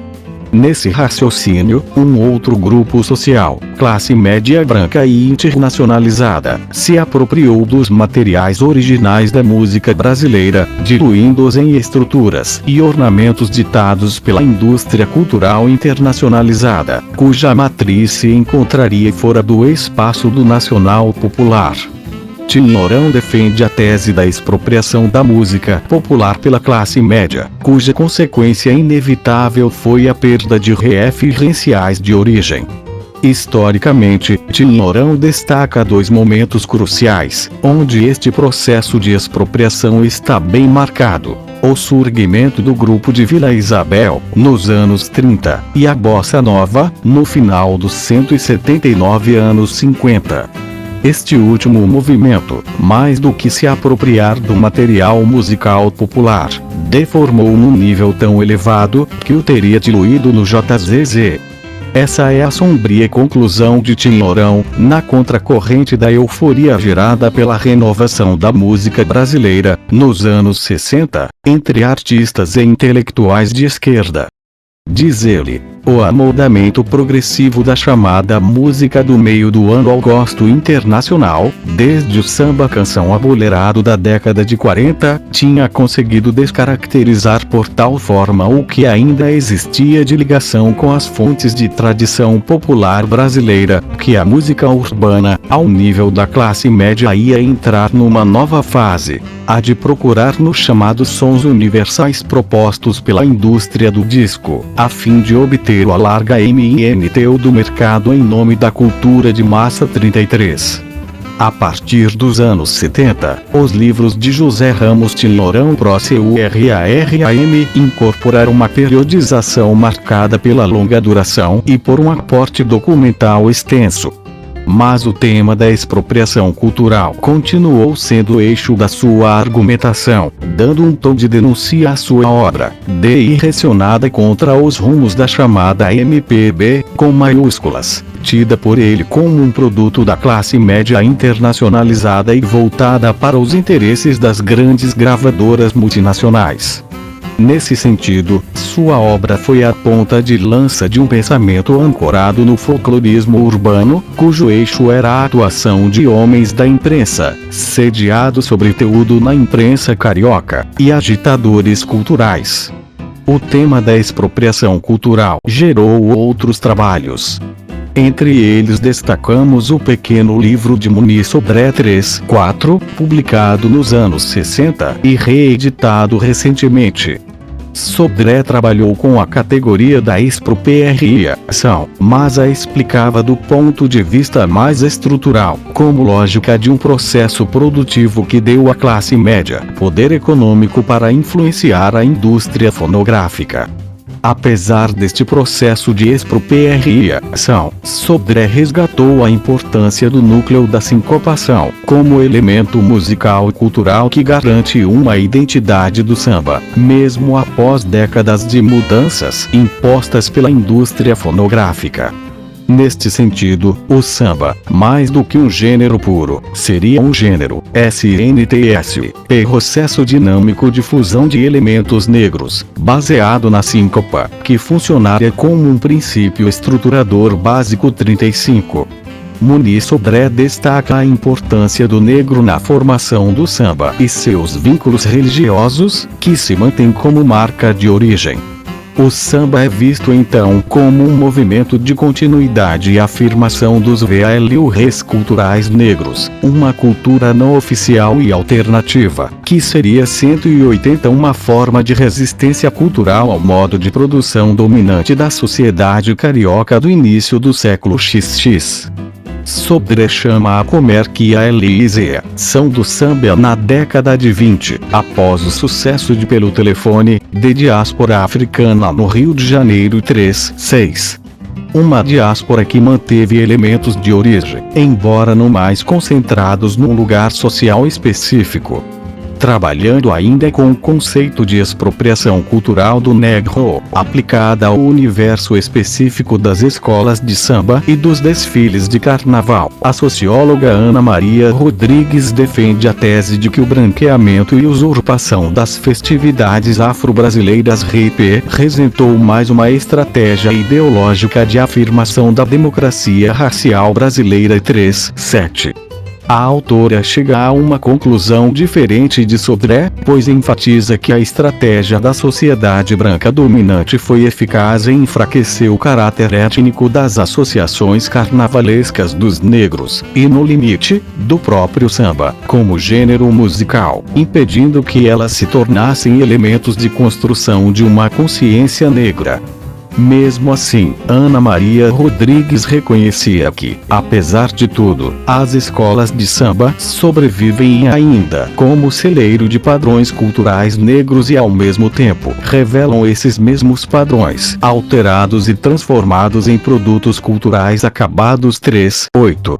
Nesse raciocínio, um outro grupo social, classe média branca e internacionalizada, se apropriou dos materiais originais da música brasileira, diluindo-os em estruturas e ornamentos ditados pela indústria cultural internacionalizada, cuja matriz se encontraria fora do espaço do nacional popular. Tim Lourão defende a tese da expropriação da música popular pela classe média, cuja consequência inevitável foi a perda de referenciais de origem. Historicamente, Tim Lourão destaca 2 momentos cruciais, onde este processo de expropriação está bem marcado: o surgimento do grupo de Vila Isabel, nos anos 30, e a bossa nova, no final dos 179 anos 50. Este último movimento, mais do que se apropriar do material musical popular, deformou num nível tão elevado que o teria diluído no JZZ. Essa é a sombria conclusão de Tim Lourão, na contracorrente da euforia gerada pela renovação da música brasileira, nos anos 60, entre artistas e intelectuais de esquerda. Diz ele, o amoldamento progressivo da chamada música do meio do ano ao gosto internacional, desde o samba-canção abolerado da década de 40, tinha conseguido descaracterizar por tal forma o que ainda existia de ligação com as fontes de tradição popular brasileira, que a música urbana, ao nível da classe média, ia entrar numa nova fase, a de procurar nos chamados sons universais propostos pela indústria do disco, a fim de obter o alarga MNTO do mercado em nome da cultura de massa. 33. A partir dos anos 70, os livros de José Ramos Tim Lourão PROCURARAM incorporaram uma periodização marcada pela longa duração e por um aporte documental extenso. Mas o tema da expropriação cultural continuou sendo o eixo da sua argumentação, dando um tom de denúncia à sua obra, direcionada contra os rumos da chamada MPB, com maiúsculas, tida por ele como um produto da classe média internacionalizada e voltada para os interesses das grandes gravadoras multinacionais. Nesse sentido, sua obra foi a ponta de lança de um pensamento ancorado no folclorismo urbano, cujo eixo era a atuação de homens da imprensa, sediados sobretudo na imprensa carioca, e agitadores culturais. O tema da expropriação cultural gerou outros trabalhos. Entre eles destacamos o pequeno livro de Muniz Sodré 3-4, publicado nos anos 60 e reeditado recentemente. Sodré trabalhou com a categoria da expropriação, mas a explicava do ponto de vista mais estrutural, como lógica de um processo produtivo que deu à classe média poder econômico para influenciar a indústria fonográfica. Apesar deste processo de expropriação, Sodré resgatou a importância do núcleo da sincopação, como elemento musical e cultural que garante uma identidade do samba, mesmo após décadas de mudanças impostas pela indústria fonográfica. Neste sentido, o samba, mais do que um gênero puro, seria um gênero, SNTS, processo dinâmico de fusão de elementos negros, baseado na síncopa, que funcionaria como um princípio estruturador básico 35. Muniz Sodré destaca a importância do negro na formação do samba e seus vínculos religiosos, que se mantêm como marca de origem. O samba é visto então como um movimento de continuidade e afirmação dos valores culturais negros, uma cultura não oficial e alternativa, que seria 180 uma forma de resistência cultural ao modo de produção dominante da sociedade carioca do início do século XX. Sodré chama a comercialização do samba na década de 20, após o sucesso de Pelo Telefone, de diáspora africana no Rio de Janeiro 3-6. Uma diáspora que manteve elementos de origem, embora não mais concentrados num lugar social específico. Trabalhando ainda com o conceito de expropriação cultural do negro, aplicada ao universo específico das escolas de samba e dos desfiles de carnaval, a socióloga Ana Maria Rodrigues defende a tese de que o branqueamento e usurpação das festividades afro-brasileiras representou mais uma estratégia ideológica de afirmação da democracia racial brasileira 3-7. A autora chega a uma conclusão diferente de Sodré, pois enfatiza que a estratégia da sociedade branca dominante foi eficaz em enfraquecer o caráter étnico das associações carnavalescas dos negros, e no limite, do próprio samba, como gênero musical, impedindo que elas se tornassem elementos de construção de uma consciência negra. Mesmo assim, Ana Maria Rodrigues reconhecia que, apesar de tudo, as escolas de samba sobrevivem ainda como celeiro de padrões culturais negros e ao mesmo tempo revelam esses mesmos padrões alterados e transformados em produtos culturais acabados 3-8.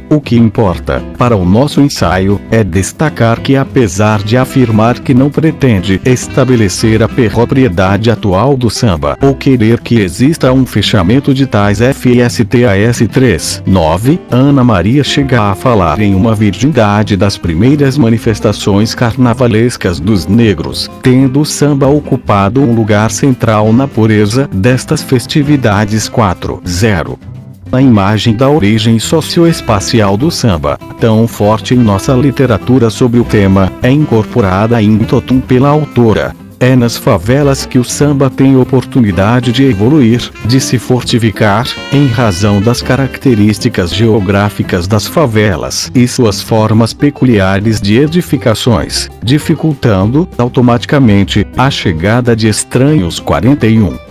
O que importa, para o nosso ensaio, é destacar que apesar de afirmar que não pretende estabelecer a propriedade atual do samba ou querer que exista um fechamento de tais FSTAS 3-9, Ana Maria chega a falar em uma virgindade das primeiras manifestações carnavalescas dos negros, tendo o samba ocupado um lugar central na pureza destas festividades 4-0. A imagem da origem socioespacial do samba, tão forte em nossa literatura sobre o tema, é incorporada in totum pela autora. É nas favelas que o samba tem oportunidade de evoluir, de se fortificar, em razão das características geográficas das favelas e suas formas peculiares de edificações, dificultando, automaticamente, a chegada de estranhos. 41.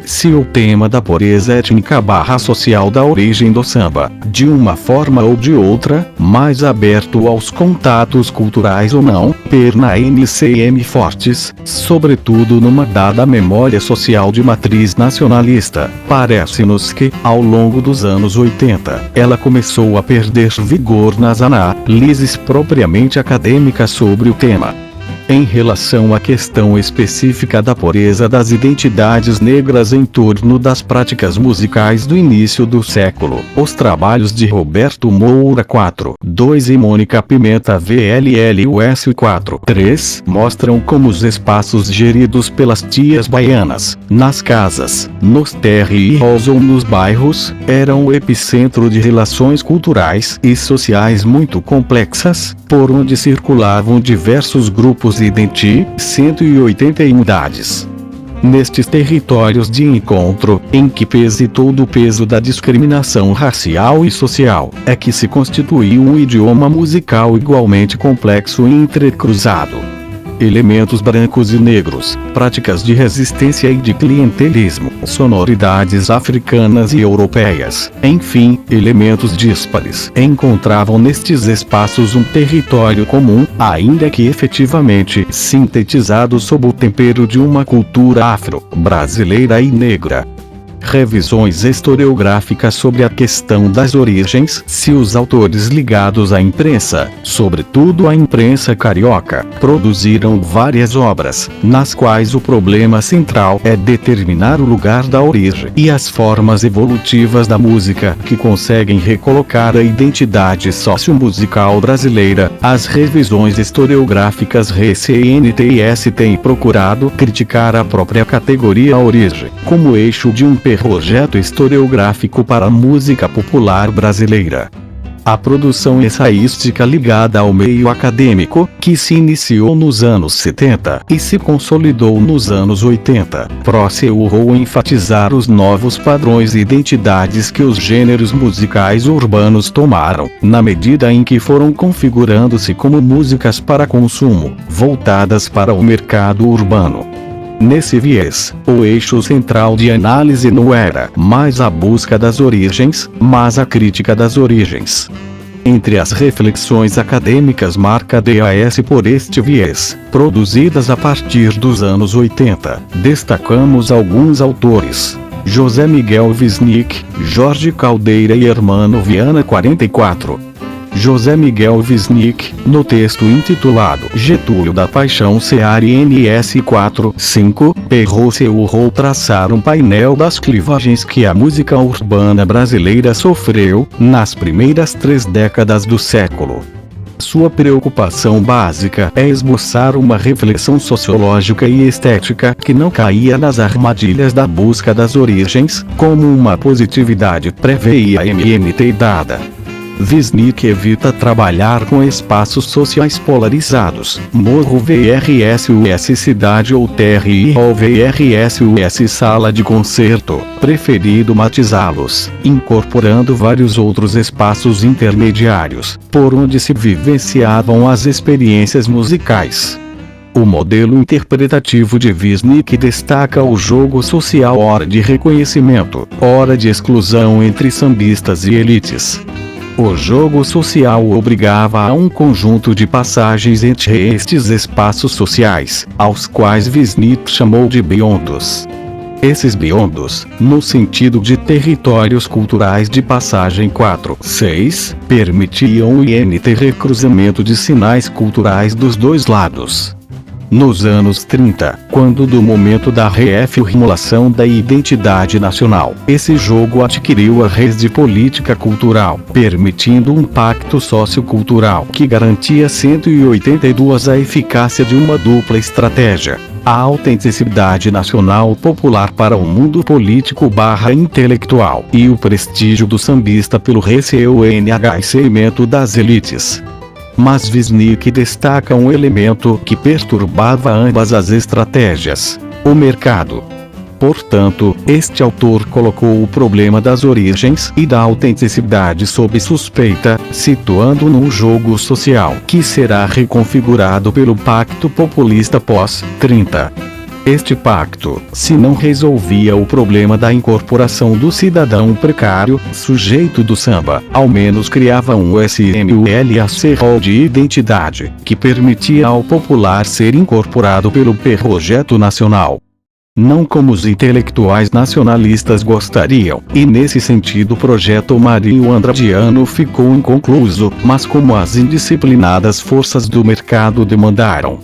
Se o tema da pureza étnica/social da origem do samba, de uma forma ou de outra, mais aberto aos contatos culturais ou não, permanecem fortes, sobretudo numa dada memória social de matriz nacionalista, parece-nos que, ao longo dos anos 80, ela começou a perder vigor nas análises propriamente acadêmicas sobre o tema. Em relação à questão específica da pureza das identidades negras em torno das práticas musicais do início do século, os trabalhos de Roberto Moura 4.2 e Mônica Pimenta VLLUS 4.3 mostram como os espaços geridos pelas tias baianas, nas casas, nos terreiros ou nos bairros, eram o epicentro de relações culturais e sociais muito complexas, por onde circulavam diversos grupos e 181 idades. Nestes territórios de encontro, em que pese todo o peso da discriminação racial e social, é que se constituiu um idioma musical igualmente complexo e entrecruzado. Elementos brancos e negros, práticas de resistência e de clientelismo, sonoridades africanas e europeias, enfim, elementos díspares, encontravam nestes espaços um território comum, ainda que efetivamente sintetizado sob o tempero de uma cultura afro-brasileira e negra. Revisões historiográficas sobre a questão das origens. Se os autores ligados à imprensa, sobretudo à imprensa carioca, produziram várias obras, nas quais o problema central é determinar o lugar da origem e as formas evolutivas da música que conseguem recolocar a identidade sociomusical brasileira, as revisões historiográficas recentes têm procurado criticar a própria categoria origem, como eixo de um projeto historiográfico para a música popular brasileira. A produção ensaística ligada ao meio acadêmico, que se iniciou nos anos 70 e se consolidou nos anos 80, procurou enfatizar os novos padrões e identidades que os gêneros musicais urbanos tomaram, na medida em que foram configurando-se como músicas para consumo, voltadas para o mercado urbano. Nesse viés, o eixo central de análise não era mais a busca das origens, mas a crítica das origens. Entre as reflexões acadêmicas marcadas por este viés, produzidas a partir dos anos 80, destacamos alguns autores: José Miguel Wisnik, Jorge Caldeira e Hermano Viana 44. José Miguel Wisnik, no texto intitulado Getúlio da Paixão CARNS 4.5, perrou traçar um painel das clivagens que a música urbana brasileira sofreu, nas primeiras 3 décadas do século. Sua preocupação básica é esboçar uma reflexão sociológica e estética que não caía nas armadilhas da busca das origens, como uma positividade previamente dada. Wisnik evita trabalhar com espaços sociais polarizados, morro vs US cidade ou terreiro vs US sala de concerto, preferido matizá-los, incorporando vários outros espaços intermediários, por onde se vivenciavam as experiências musicais. O modelo interpretativo de Wisnik destaca o jogo social, ora de reconhecimento, ora de exclusão entre sambistas e elites. O jogo social obrigava a um conjunto de passagens entre estes espaços sociais, aos quais Wisnik chamou de biondos. Esses biondos, no sentido de territórios culturais de passagem 4.6, permitiam o recruzamento de sinais culturais dos dois lados. Nos anos 30, quando do momento da reformulação da identidade nacional, esse jogo adquiriu a rede política cultural, permitindo um pacto sociocultural que garantia 182 a eficácia de uma dupla estratégia: a autenticidade nacional popular para o mundo político/intelectual e o prestígio do sambista pelo reconhecimento das elites. Mas Wisnik destaca um elemento que perturbava ambas as estratégias: o mercado. Portanto, este autor colocou o problema das origens e da autenticidade sob suspeita, situando num jogo social que será reconfigurado pelo Pacto Populista pós-30. Este pacto, se não resolvia o problema da incorporação do cidadão precário, sujeito do samba, ao menos criava um rol de identidade, que permitia ao popular ser incorporado pelo projeto nacional. Não como os intelectuais nacionalistas gostariam, e nesse sentido o projeto Mário Andradiano ficou inconcluso, mas como as indisciplinadas forças do mercado demandaram.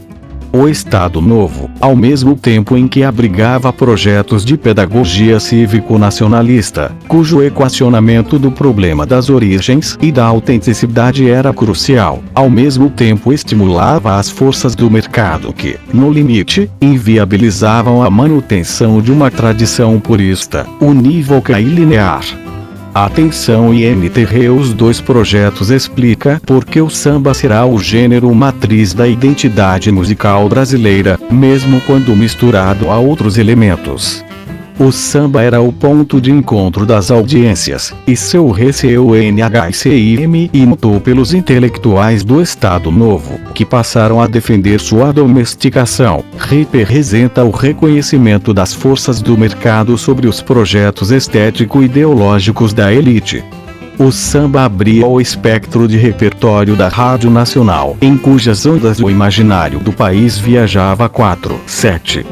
O Estado Novo, ao mesmo tempo em que abrigava projetos de pedagogia cívico-nacionalista, cujo equacionamento do problema das origens e da autenticidade era crucial, ao mesmo tempo estimulava as forças do mercado que, no limite, inviabilizavam a manutenção de uma tradição purista, unívoca e linear. Atenção INTR, os dois projetos explica por que o samba será o gênero matriz da identidade musical brasileira, mesmo quando misturado a outros elementos. O samba era o ponto de encontro das audiências, e seu receio NHCM mutou pelos intelectuais do Estado Novo, que passaram a defender sua domesticação, representa o reconhecimento das forças do mercado sobre os projetos estético-ideológicos da elite. O samba abria o espectro de repertório da Rádio Nacional, em cujas ondas o imaginário do país viajava 4/7.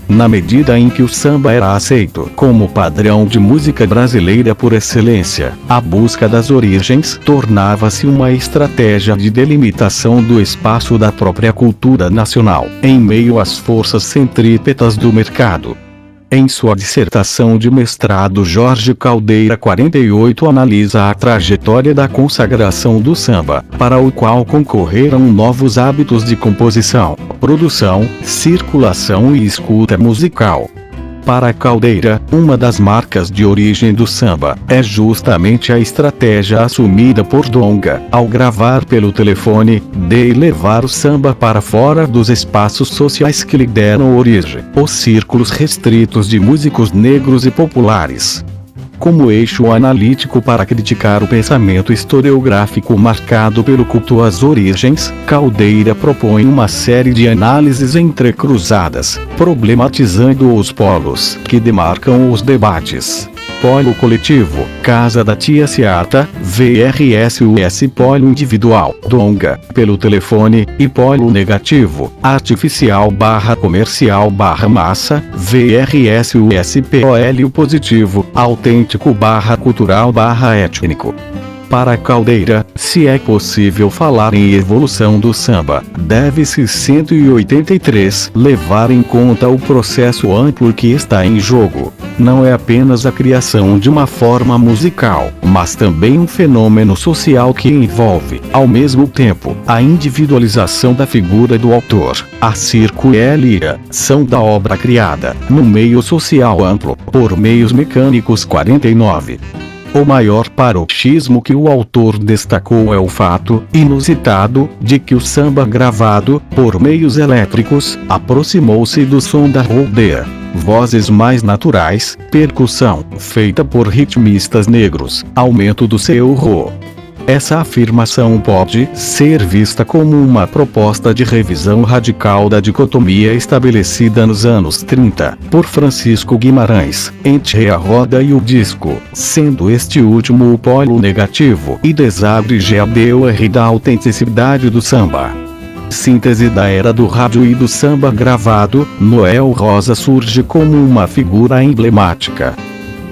Na medida em que o samba era aceito como padrão de música brasileira por excelência, a busca das origens tornava-se uma estratégia de delimitação do espaço da própria cultura nacional, em meio às forças centrípetas do mercado. Em sua dissertação de mestrado, Jorge Caldeira 48 analisa a trajetória da consagração do samba, para o qual concorreram novos hábitos de composição, produção, circulação e escuta musical. Para Caldeira, uma das marcas de origem do samba é justamente a estratégia assumida por Djonga, ao gravar pelo telefone, de levar o samba para fora dos espaços sociais que lhe deram origem, os círculos restritos de músicos negros e populares. Como eixo analítico para criticar o pensamento historiográfico marcado pelo culto às origens, Caldeira propõe uma série de análises entrecruzadas, problematizando os polos que demarcam os debates. Polo coletivo, Casa da Tia Seata, VRSUS. Polo individual, Djonga, pelo telefone, e polo negativo, artificial/comercial/massa, VRSUS. Polo positivo, autêntico/cultural/étnico. Para Caldeira, se é possível falar em evolução do samba, deve-se 183 levar em conta o processo amplo que está em jogo. Não é apenas a criação de uma forma musical, mas também um fenômeno social que envolve, ao mesmo tempo, a individualização da figura do autor, a circulação da obra criada, no meio social amplo, por meios mecânicos. 49. O maior paroxismo que o autor destacou é o fato, inusitado, de que o samba gravado, por meios elétricos, aproximou-se do som da rodeia. Vozes mais naturais, percussão, feita por ritmistas negros, aumento do seu ro. Essa afirmação pode ser vista como uma proposta de revisão radical da dicotomia estabelecida nos anos 30, por Francisco Guimarães, entre a roda e o disco, sendo este último o polo negativo e desagregador da autenticidade do samba. Síntese da era do rádio e do samba gravado, Noel Rosa surge como uma figura emblemática.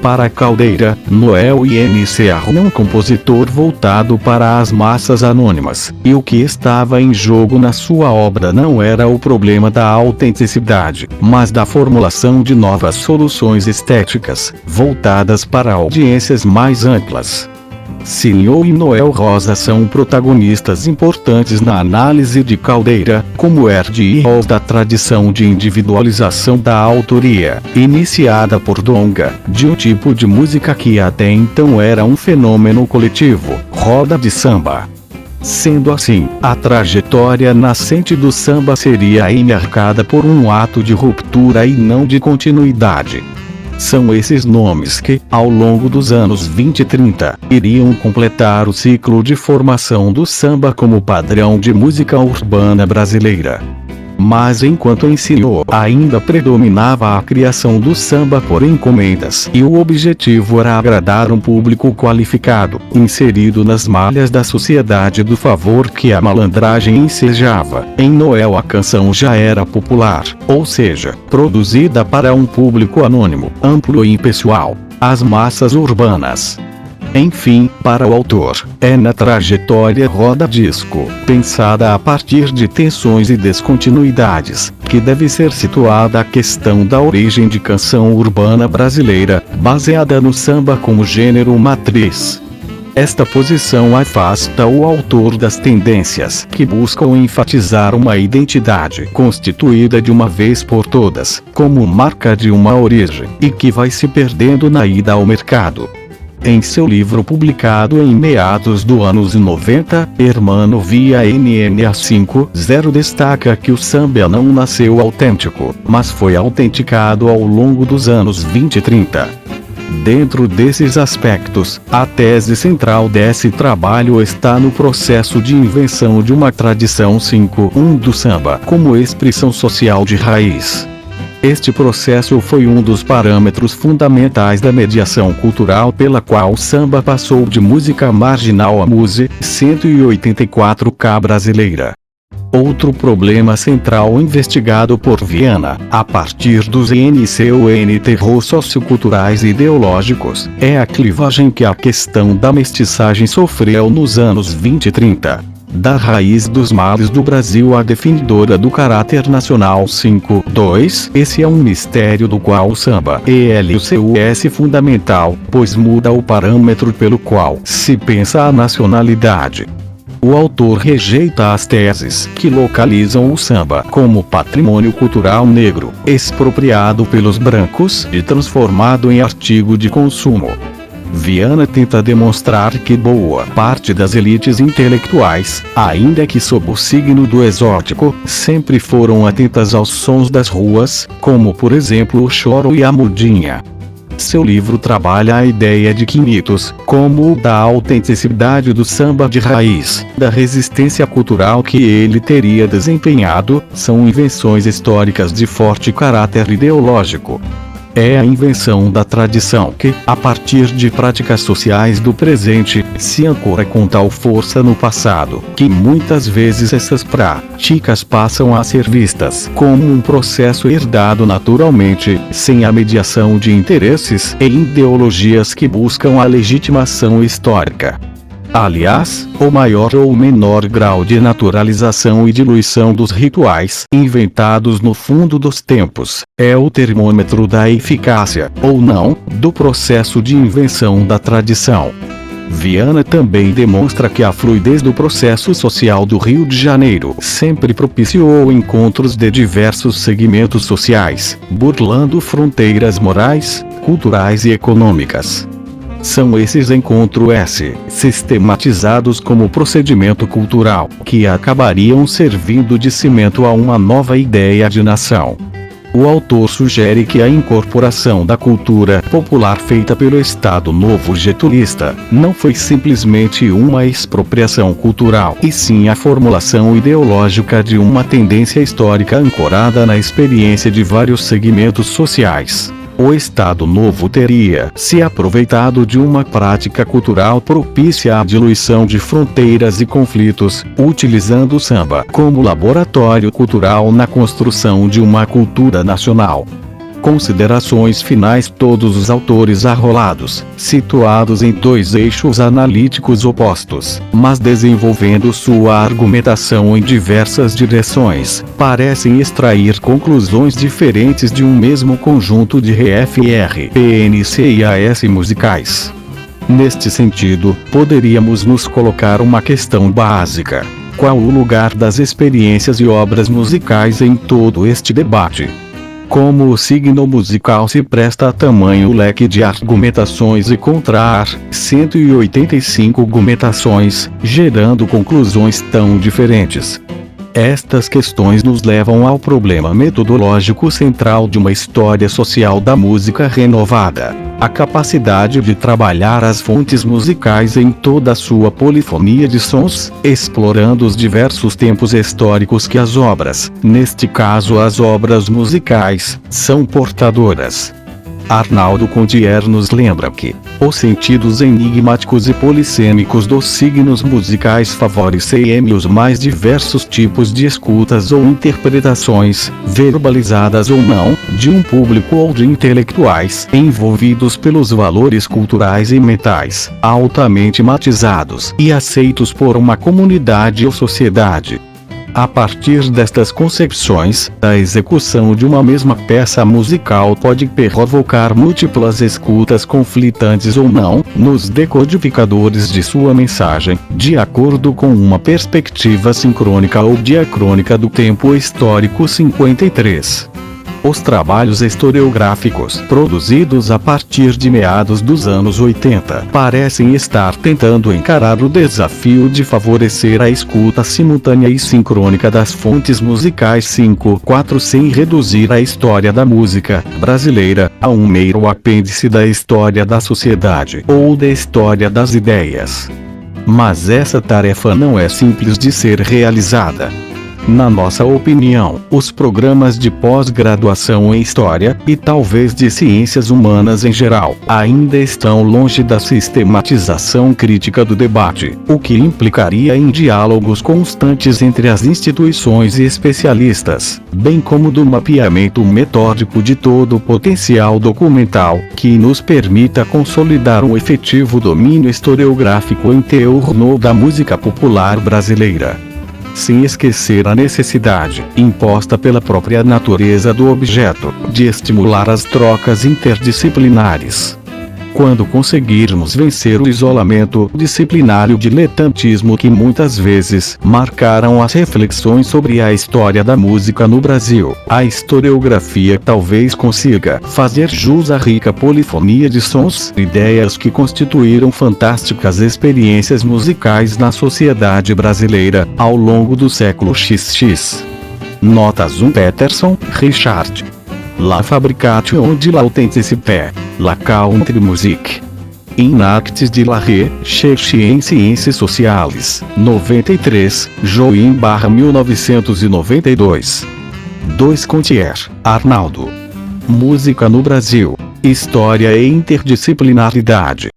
Para Caldeira, Noel era um compositor voltado para as massas anônimas, e o que estava em jogo na sua obra não era o problema da autenticidade, mas da formulação de novas soluções estéticas, voltadas para audiências mais amplas. Sinho e Noel Rosa são protagonistas importantes na análise de Caldeira, como herdeiros da tradição de individualização da autoria, iniciada por Djonga, de um tipo de música que até então era um fenômeno coletivo, roda de samba. Sendo assim, a trajetória nascente do samba seria enmarcada por um ato de ruptura e não de continuidade. São esses nomes que, ao longo dos anos 20 e 30, iriam completar o ciclo de formação do samba como padrão de música urbana brasileira. Mas enquanto ensinou, ainda predominava a criação do samba por encomendas, e o objetivo era agradar um público qualificado, inserido nas malhas da sociedade do favor que a malandragem ensejava. Em Noel a canção já era popular, ou seja, produzida para um público anônimo, amplo e impessoal, as massas urbanas. Enfim, para o autor, é na trajetória roda-disco, pensada a partir de tensões e descontinuidades, que deve ser situada a questão da origem de canção urbana brasileira, baseada no samba como gênero matriz. Esta posição afasta o autor das tendências que buscam enfatizar uma identidade constituída de uma vez por todas, como marca de uma origem, e que vai se perdendo na ida ao mercado. Em seu livro publicado em meados dos anos 90, Hermano via NNA 5.0 destaca que o samba não nasceu autêntico, mas foi autenticado ao longo dos anos 20 e 30. Dentro desses aspectos, a tese central desse trabalho está no processo de invenção de uma tradição 5.1 do samba como expressão social de raiz. Este processo foi um dos parâmetros fundamentais da mediação cultural pela qual o samba passou de música marginal a música 184K brasileira. Outro problema central investigado por Viana, a partir dos NCUNT socioculturais e ideológicos, é a clivagem que a questão da mestiçagem sofreu nos anos 20 e 30. Da raiz dos males do Brasil a definidora do caráter nacional 5.2. Esse é um mistério do qual o samba é fundamental, pois muda o parâmetro pelo qual se pensa a nacionalidade. O autor rejeita as teses que localizam o samba como patrimônio cultural negro, expropriado pelos brancos e transformado em artigo de consumo. Viana tenta demonstrar que boa parte das elites intelectuais, ainda que sob o signo do exótico, sempre foram atentas aos sons das ruas, como por exemplo o choro e a mudinha. Seu livro trabalha a ideia de que mitos, como o da autenticidade do samba de raiz, da resistência cultural que ele teria desempenhado, são invenções históricas de forte caráter ideológico. É a invenção da tradição que, a partir de práticas sociais do presente, se ancora com tal força no passado, que muitas vezes essas práticas passam a ser vistas como um processo herdado naturalmente, sem a mediação de interesses e ideologias que buscam a legitimação histórica. Aliás, o maior ou menor grau de naturalização e diluição dos rituais, inventados no fundo dos tempos, é o termômetro da eficácia, ou não, do processo de invenção da tradição. Viana também demonstra que a fluidez do processo social do Rio de Janeiro sempre propiciou encontros de diversos segmentos sociais, burlando fronteiras morais, culturais e econômicas. São esses encontros sistematizados como procedimento cultural, que acabariam servindo de cimento a uma nova ideia de nação. O autor sugere que a incorporação da cultura popular feita pelo Estado Novo Getulista não foi simplesmente uma expropriação cultural, e sim a formulação ideológica de uma tendência histórica ancorada na experiência de vários segmentos sociais. O Estado Novo teria se aproveitado de uma prática cultural propícia à diluição de fronteiras e conflitos, utilizando o samba como laboratório cultural na construção de uma cultura nacional. Considerações finais. Todos os autores arrolados, situados em dois eixos analíticos opostos, mas desenvolvendo sua argumentação em diversas direções, parecem extrair conclusões diferentes de um mesmo conjunto de RFR, PNC e AS musicais. Neste sentido, poderíamos nos colocar uma questão básica: qual o lugar das experiências e obras musicais em todo este debate? Como o signo musical se presta a tamanho leque de argumentações e contra 185 argumentações, gerando conclusões tão diferentes? Estas questões nos levam ao problema metodológico central de uma história social da música renovada: a capacidade de trabalhar as fontes musicais em toda a sua polifonia de sons, explorando os diversos tempos históricos que as obras, neste caso as obras musicais, são portadoras. Arnaldo Condier nos lembra que os sentidos enigmáticos e polissêmicos dos signos musicais favorecem os mais diversos tipos de escutas ou interpretações, verbalizadas ou não, de um público ou de intelectuais envolvidos pelos valores culturais e mentais, altamente matizados e aceitos por uma comunidade ou sociedade. A partir destas concepções, a execução de uma mesma peça musical pode provocar múltiplas escutas conflitantes ou não, nos decodificadores de sua mensagem, de acordo com uma perspectiva sincrônica ou diacrônica do tempo histórico 53. Os trabalhos historiográficos produzidos a partir de meados dos anos 80 parecem estar tentando encarar o desafio de favorecer a escuta simultânea e sincrônica das fontes musicais 5/4 sem reduzir a história da música brasileira a um mero apêndice da história da sociedade ou da história das ideias. Mas essa tarefa não é simples de ser realizada. Na nossa opinião, os programas de pós-graduação em História, e talvez de Ciências Humanas em geral, ainda estão longe da sistematização crítica do debate, o que implicaria em diálogos constantes entre as instituições e especialistas, bem como do mapeamento metódico de todo o potencial documental, que nos permita consolidar um efetivo domínio historiográfico em torno da música popular brasileira. Sem esquecer a necessidade, imposta pela própria natureza do objeto, de estimular as trocas interdisciplinares. Quando conseguirmos vencer o isolamento disciplinar e o diletantismo que muitas vezes marcaram as reflexões sobre a história da música no Brasil, a historiografia talvez consiga fazer jus à rica polifonia de sons e ideias que constituíram fantásticas experiências musicais na sociedade brasileira ao longo do século XX. Notas 1 Peterson, Richard. La fabrication de l'authenticité, la country music. In Actes de la Recherche em Ciências Sociales, 93, Join/1992. 2 Condier, Arnaldo. Música no Brasil, História e Interdisciplinaridade.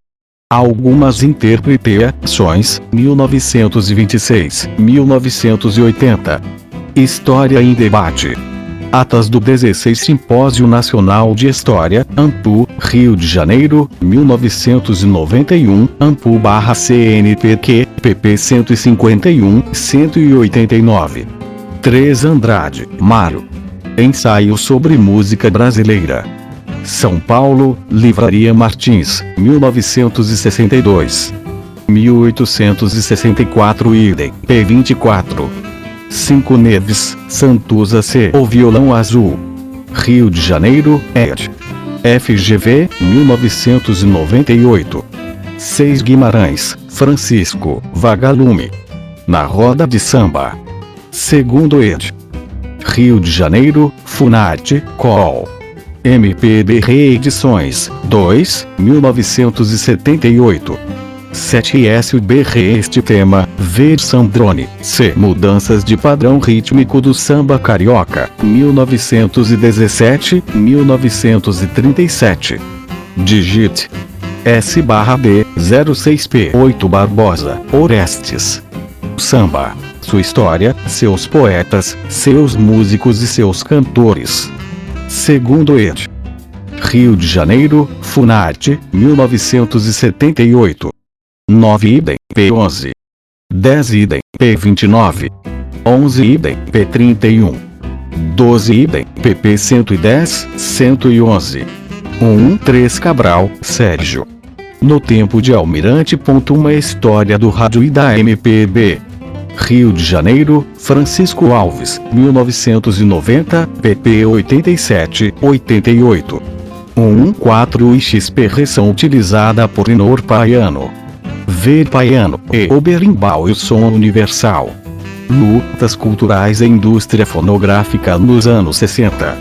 Algumas interpretações, 1926, 1980. História em debate. Atas do 16 Simpósio Nacional de História, ANPU, Rio de Janeiro, 1991, ANPU/CNPq, pp 151, 189. 3 Andrade, Mário. Ensaio sobre música brasileira. São Paulo, Livraria Martins, 1962. 1864 idem, p. 24. 5 Neves, Santuza C. O Violão Azul. Rio de Janeiro, ed. FGV, 1998. 6 Guimarães, Francisco, Vagalume. Na Roda de Samba. Segundo ed. Rio de Janeiro, Funarte, Col. MPB Reedições, 2, 1978. 7 SBR Este tema, versão drone, C. Mudanças de padrão rítmico do samba carioca, 1917, 1937. Digite. S/B, 06P 8 Barbosa, Orestes. Samba. Sua história, seus poetas, seus músicos e seus cantores. Segundo ed. Rio de Janeiro, Funarte, 1978. 9 idem, p11. 10 idem, p29. 11 idem, p31. 12 idem, pp 110, 111. 3 Cabral, Sérgio. No tempo de Almirante. Uma história do rádio e da MPB. Rio de Janeiro, Francisco Alves, 1990, pp 87, 88. 4 XP Reção utilizada por Inor Paiano. Ver Paiano e Oberimbau e o Som Universal. Lutas culturais e indústria fonográfica nos anos 60.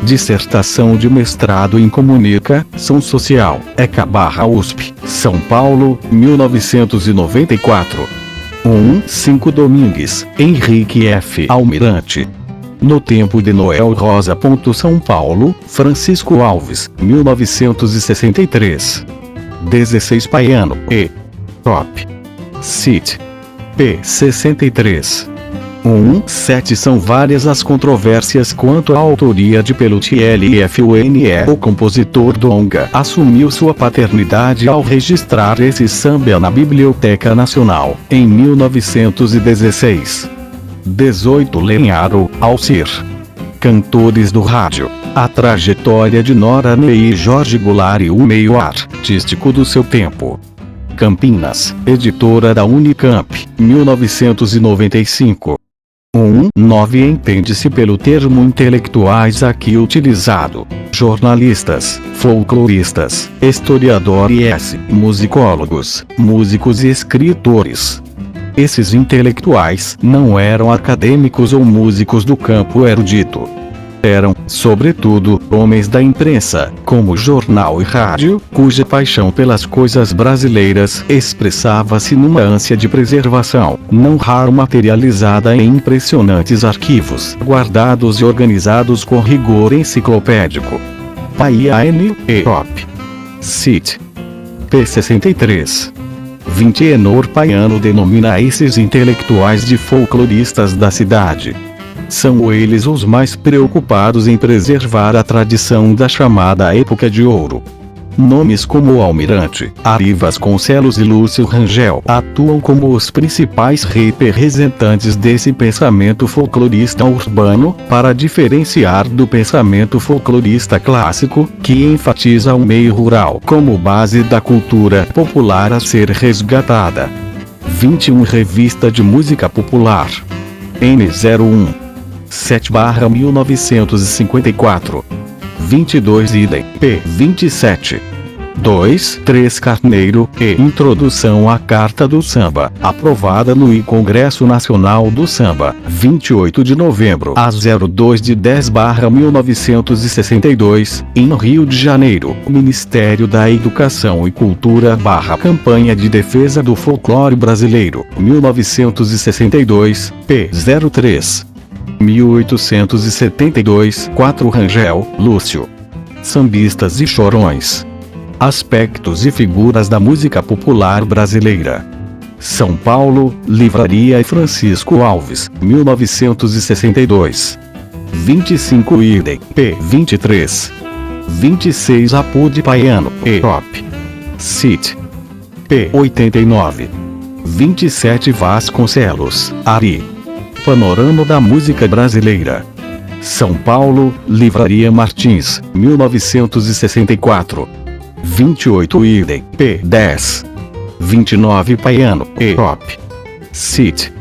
Dissertação de mestrado em Comunicação Social, ECA/USP, São Paulo, 1994. 5 Domingues, Henrique F. Almirante. No tempo de Noel Rosa. São Paulo, Francisco Alves, 1963. 16 Paiano e Top City P. 63. 7 São várias as controvérsias quanto à autoria de Pelutier Fune. O compositor Donga assumiu sua paternidade ao registrar esse samba na Biblioteca Nacional, em 1916. 18 Lenharo, Alcir. Cantores do rádio. A trajetória de Nora Ney e Jorge Goulart e o meio artístico do seu tempo. Campinas, editora da Unicamp, 1995. 9 Entende-se pelo termo intelectuais aqui utilizado: jornalistas, folcloristas, historiadores, musicólogos, músicos e escritores. Esses intelectuais não eram acadêmicos ou músicos do campo erudito. Eram, sobretudo, homens da imprensa, como jornal e rádio, cuja paixão pelas coisas brasileiras expressava-se numa ânsia de preservação, não raro materializada em impressionantes arquivos, guardados e organizados com rigor enciclopédico. Paiane e Top City P. 63. 20 Enor Paiano denomina esses intelectuais de folcloristas da cidade. São eles os mais preocupados em preservar a tradição da chamada Época de Ouro. Nomes como Almirante, Ari Vasconcelos e Lúcio Rangel atuam como os principais representantes desse pensamento folclorista urbano, para diferenciar do pensamento folclorista clássico, que enfatiza o meio rural como base da cultura popular a ser resgatada. 21 Revista de Música Popular. N01 7/1954. 22 Idem, p. 27. 3 Carneiro, e Introdução à Carta do Samba, aprovada no Congresso Nacional do Samba, 28 de novembro a 02 de 10/1962, em Rio de Janeiro, Ministério da Educação e Cultura / Campanha de Defesa do Folclore Brasileiro, 1962, p. 03. 1872, 4 Rangel, Lúcio. Sambistas e chorões. Aspectos e figuras da música popular brasileira. São Paulo, Livraria Francisco Alves, 1962. 25 Idem, p. 23. 26 Apude Paiano, e Top City p. 89. 27 Vasconcelos, Ari. Panorama da Música Brasileira. São Paulo, Livraria Martins, 1964. 28 Idem, p. 10. 29 Paiano, e Top City.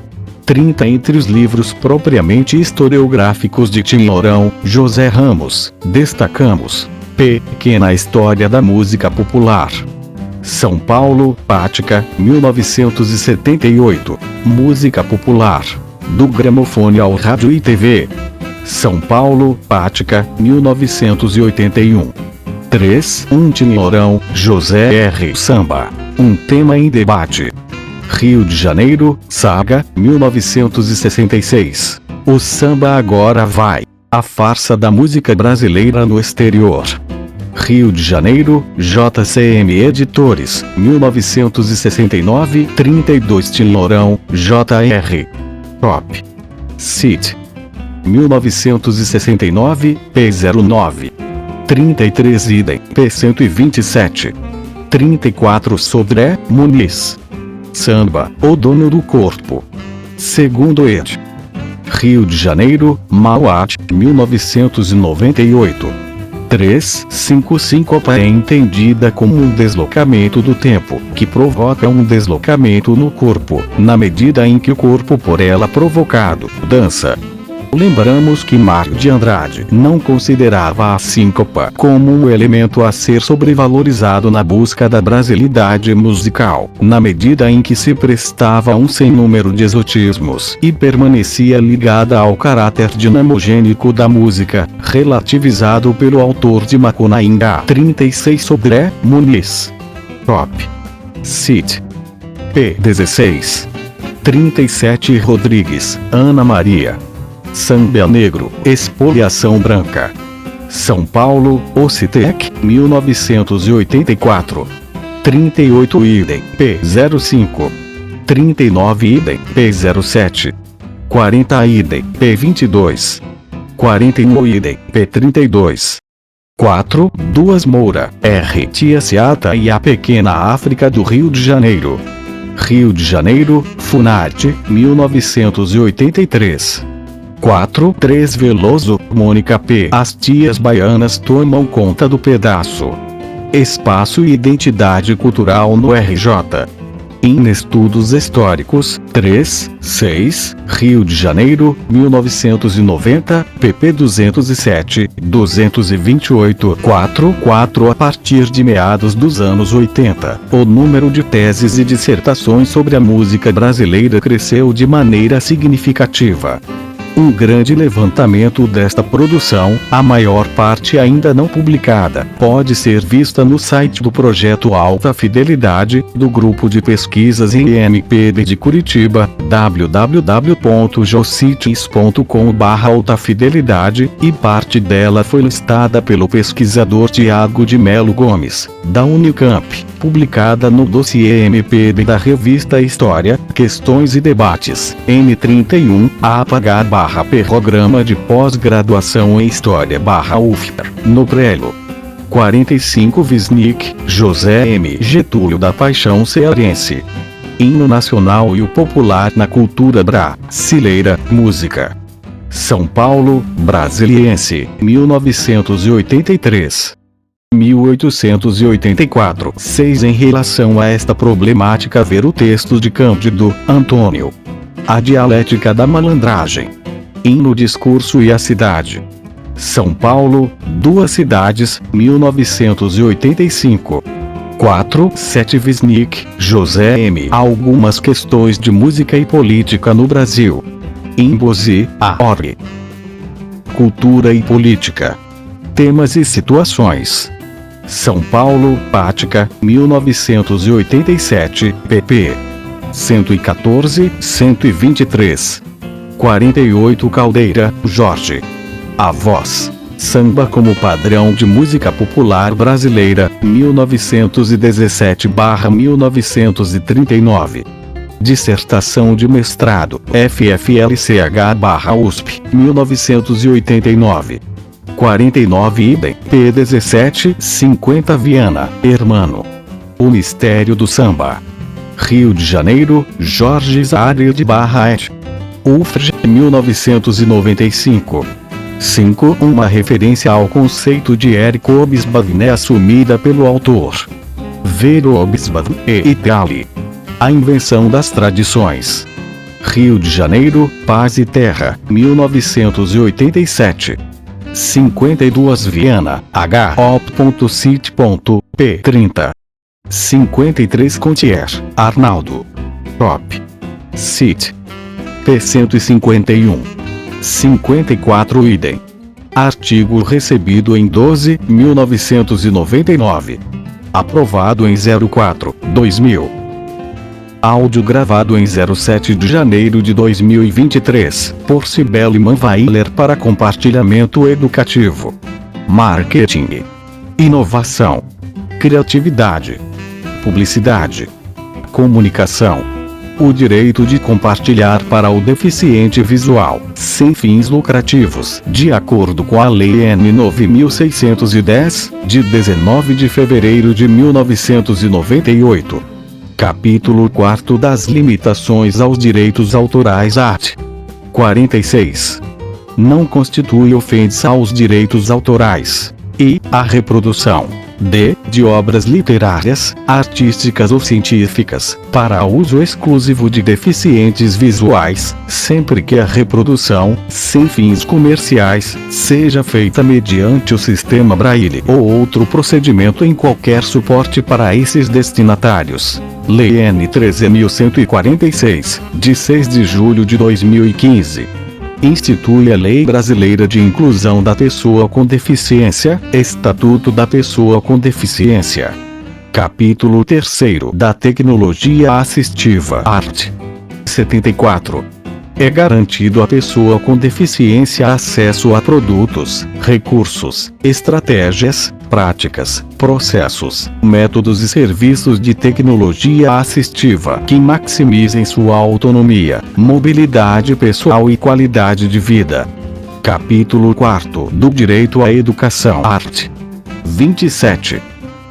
30 Entre os livros propriamente historiográficos de Tinhorão, José Ramos, destacamos: Pequena História da Música Popular. São Paulo, Pática, 1978. Música Popular. Do gramofone ao rádio e TV. São Paulo, Pática, 1981. 3 Tinhorão, José R. Samba. Um tema em debate. Rio de Janeiro, Saga, 1966. O samba agora vai. A farsa da música brasileira no exterior. Rio de Janeiro, JCM Editores, 1969. 32 Tinhorão, J.R. Top City 1969, p09. 33 Idem, p127. 34 Sodré Muniz. Samba, O Dono do Corpo. Segundo Ed. Rio de Janeiro, Mauá, 1998. 5 Síncopa é entendida como um deslocamento do tempo, que provoca um deslocamento no corpo, na medida em que o corpo por ela provocado, dança. Lembramos que Mário de Andrade não considerava a síncopa como um elemento a ser sobrevalorizado na busca da brasilidade musical, na medida em que se prestava a um sem número de exotismos e permanecia ligada ao caráter dinamogênico da música, relativizado pelo autor de Macunaíma. 36 Sodré Muniz. Top City p. 16. 37 Rodrigues, Ana Maria. Samba negro, expoliação branca. São Paulo, Ocitec, 1984. 38 idem, P05. 39 idem, P07. 40 idem, P22. 41 idem, P32. 4. Duas Moura, R. Tia Seata e a Pequena África do Rio de Janeiro. Rio de Janeiro, Funarte, 1983. 4. 3 Veloso, Mônica P. As tias baianas tomam conta do pedaço. Espaço e identidade cultural no RJ. Em estudos históricos, 3, 6, Rio de Janeiro, 1990, pp 207, 228, 4 a partir de meados dos anos 80, o número de teses e dissertações sobre a música brasileira cresceu de maneira significativa. Um grande levantamento desta produção, a maior parte ainda não publicada, pode ser vista no site do Projeto Alta Fidelidade, do Grupo de Pesquisas em MPB de Curitiba, www.jocities.com/altafidelidade, e parte dela foi listada pelo pesquisador Tiago de Melo Gomes, da Unicamp, publicada no dossiê MPB da revista História, Questões e Debates, N31, APH/Programa de Pós-Graduação em História/UFPR, no Prelo. 45 Wisnik, José M. Getúlio da Paixão Cearense. Hino Nacional e o Popular na Cultura Brasileira, Música. São Paulo, Brasiliense, 1983. 1884. 6. Em relação a esta problemática, ver o texto de Cândido Antônio. A Dialética da Malandragem. Hino Discurso e a Cidade. São Paulo, Duas Cidades, 1985. 4. 7. Wisnik, José M. Algumas questões de música e política no Brasil. Imbozi, a Org. Cultura e política. Temas e situações. São Paulo, Pática, 1987, pp. 114, 123. 48 Caldeira, Jorge. A Voz. Samba como Padrão de Música Popular Brasileira, 1917-1939. Dissertação de mestrado, FFLCH/USP, 1989. 49 idem, P17, 50 Viana, Hermano. O Mistério do Samba. Rio de Janeiro, Jorge Zared/Et. UFRJ, 1995. 5. Uma referência ao conceito de Érico Hobsbawm assumida pelo autor. Vero Hobsbawm e Itali. A Invenção das Tradições. Rio de Janeiro, Paz e Terra, 1987. 52 Viana, H.Op.Cit.P. 30. 53 Contier, Arnaldo. Op. Cit. P. 151. 54 idem. Artigo recebido em 12/1999. Aprovado em 04/2000. Áudio gravado em 07 de janeiro de 2023, por Cibele Manweiler para compartilhamento educativo. Marketing. Inovação. Criatividade. Publicidade. Comunicação. O direito de compartilhar para o deficiente visual, sem fins lucrativos, de acordo com a Lei N. 9610, de 19 de fevereiro de 1998. Capítulo 4 das limitações aos direitos autorais art. 46. Não constitui ofensa aos direitos autorais. I. A reprodução. D. De obras literárias, artísticas ou científicas, para uso exclusivo de deficientes visuais, sempre que a reprodução, sem fins comerciais, seja feita mediante o sistema Braille ou outro procedimento em qualquer suporte para esses destinatários. Lei N. 13.146, de 6 de julho de 2015. Institui a Lei Brasileira de Inclusão da Pessoa com Deficiência, Estatuto da Pessoa com Deficiência. Capítulo 3 da Tecnologia Assistiva art. 74. É garantido à pessoa com deficiência acesso a produtos, recursos, estratégias, práticas, processos, métodos e serviços de tecnologia assistiva que maximizem sua autonomia, mobilidade pessoal e qualidade de vida. Capítulo 4 do Direito à Educação. Art. 27.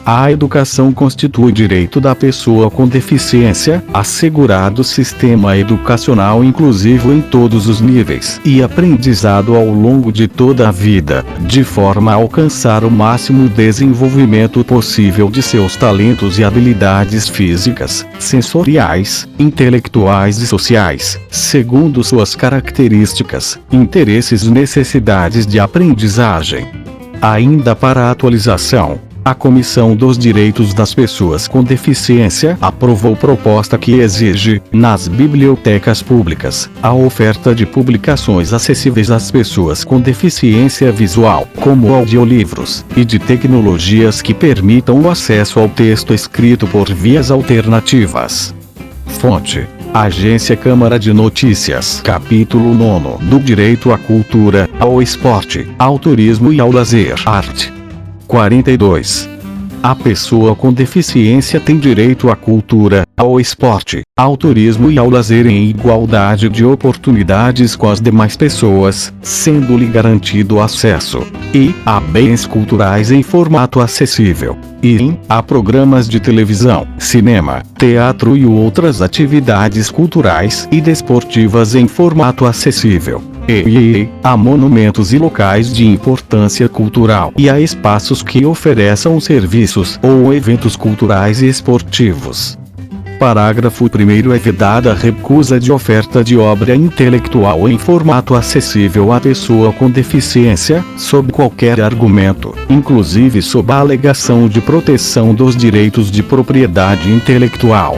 A educação constitui direito da pessoa com deficiência, assegurado sistema educacional inclusivo em todos os níveis e aprendizado ao longo de toda a vida, de forma a alcançar o máximo desenvolvimento possível de seus talentos e habilidades físicas, sensoriais, intelectuais e sociais, segundo suas características, interesses e necessidades de aprendizagem. Ainda para a atualização, a Comissão dos Direitos das Pessoas com Deficiência aprovou proposta que exige, nas bibliotecas públicas, a oferta de publicações acessíveis às pessoas com deficiência visual, como audiolivros, e de tecnologias que permitam o acesso ao texto escrito por vias alternativas. Fonte: Agência Câmara de Notícias. Capítulo 9 do Direito à Cultura, ao Esporte, ao Turismo e ao Lazer. Art. 42. A pessoa com deficiência tem direito à cultura, ao esporte, ao turismo e ao lazer em igualdade de oportunidades com as demais pessoas, sendo-lhe garantido acesso e a bens culturais em formato acessível, e a programas de televisão, cinema, teatro e outras atividades culturais e desportivas em formato acessível. E a monumentos e locais de importância cultural e a espaços que ofereçam serviços ou eventos culturais e esportivos. Parágrafo 1º. É vedada a recusa de oferta de obra intelectual em formato acessível à pessoa com deficiência, sob qualquer argumento, inclusive sob a alegação de proteção dos direitos de propriedade intelectual.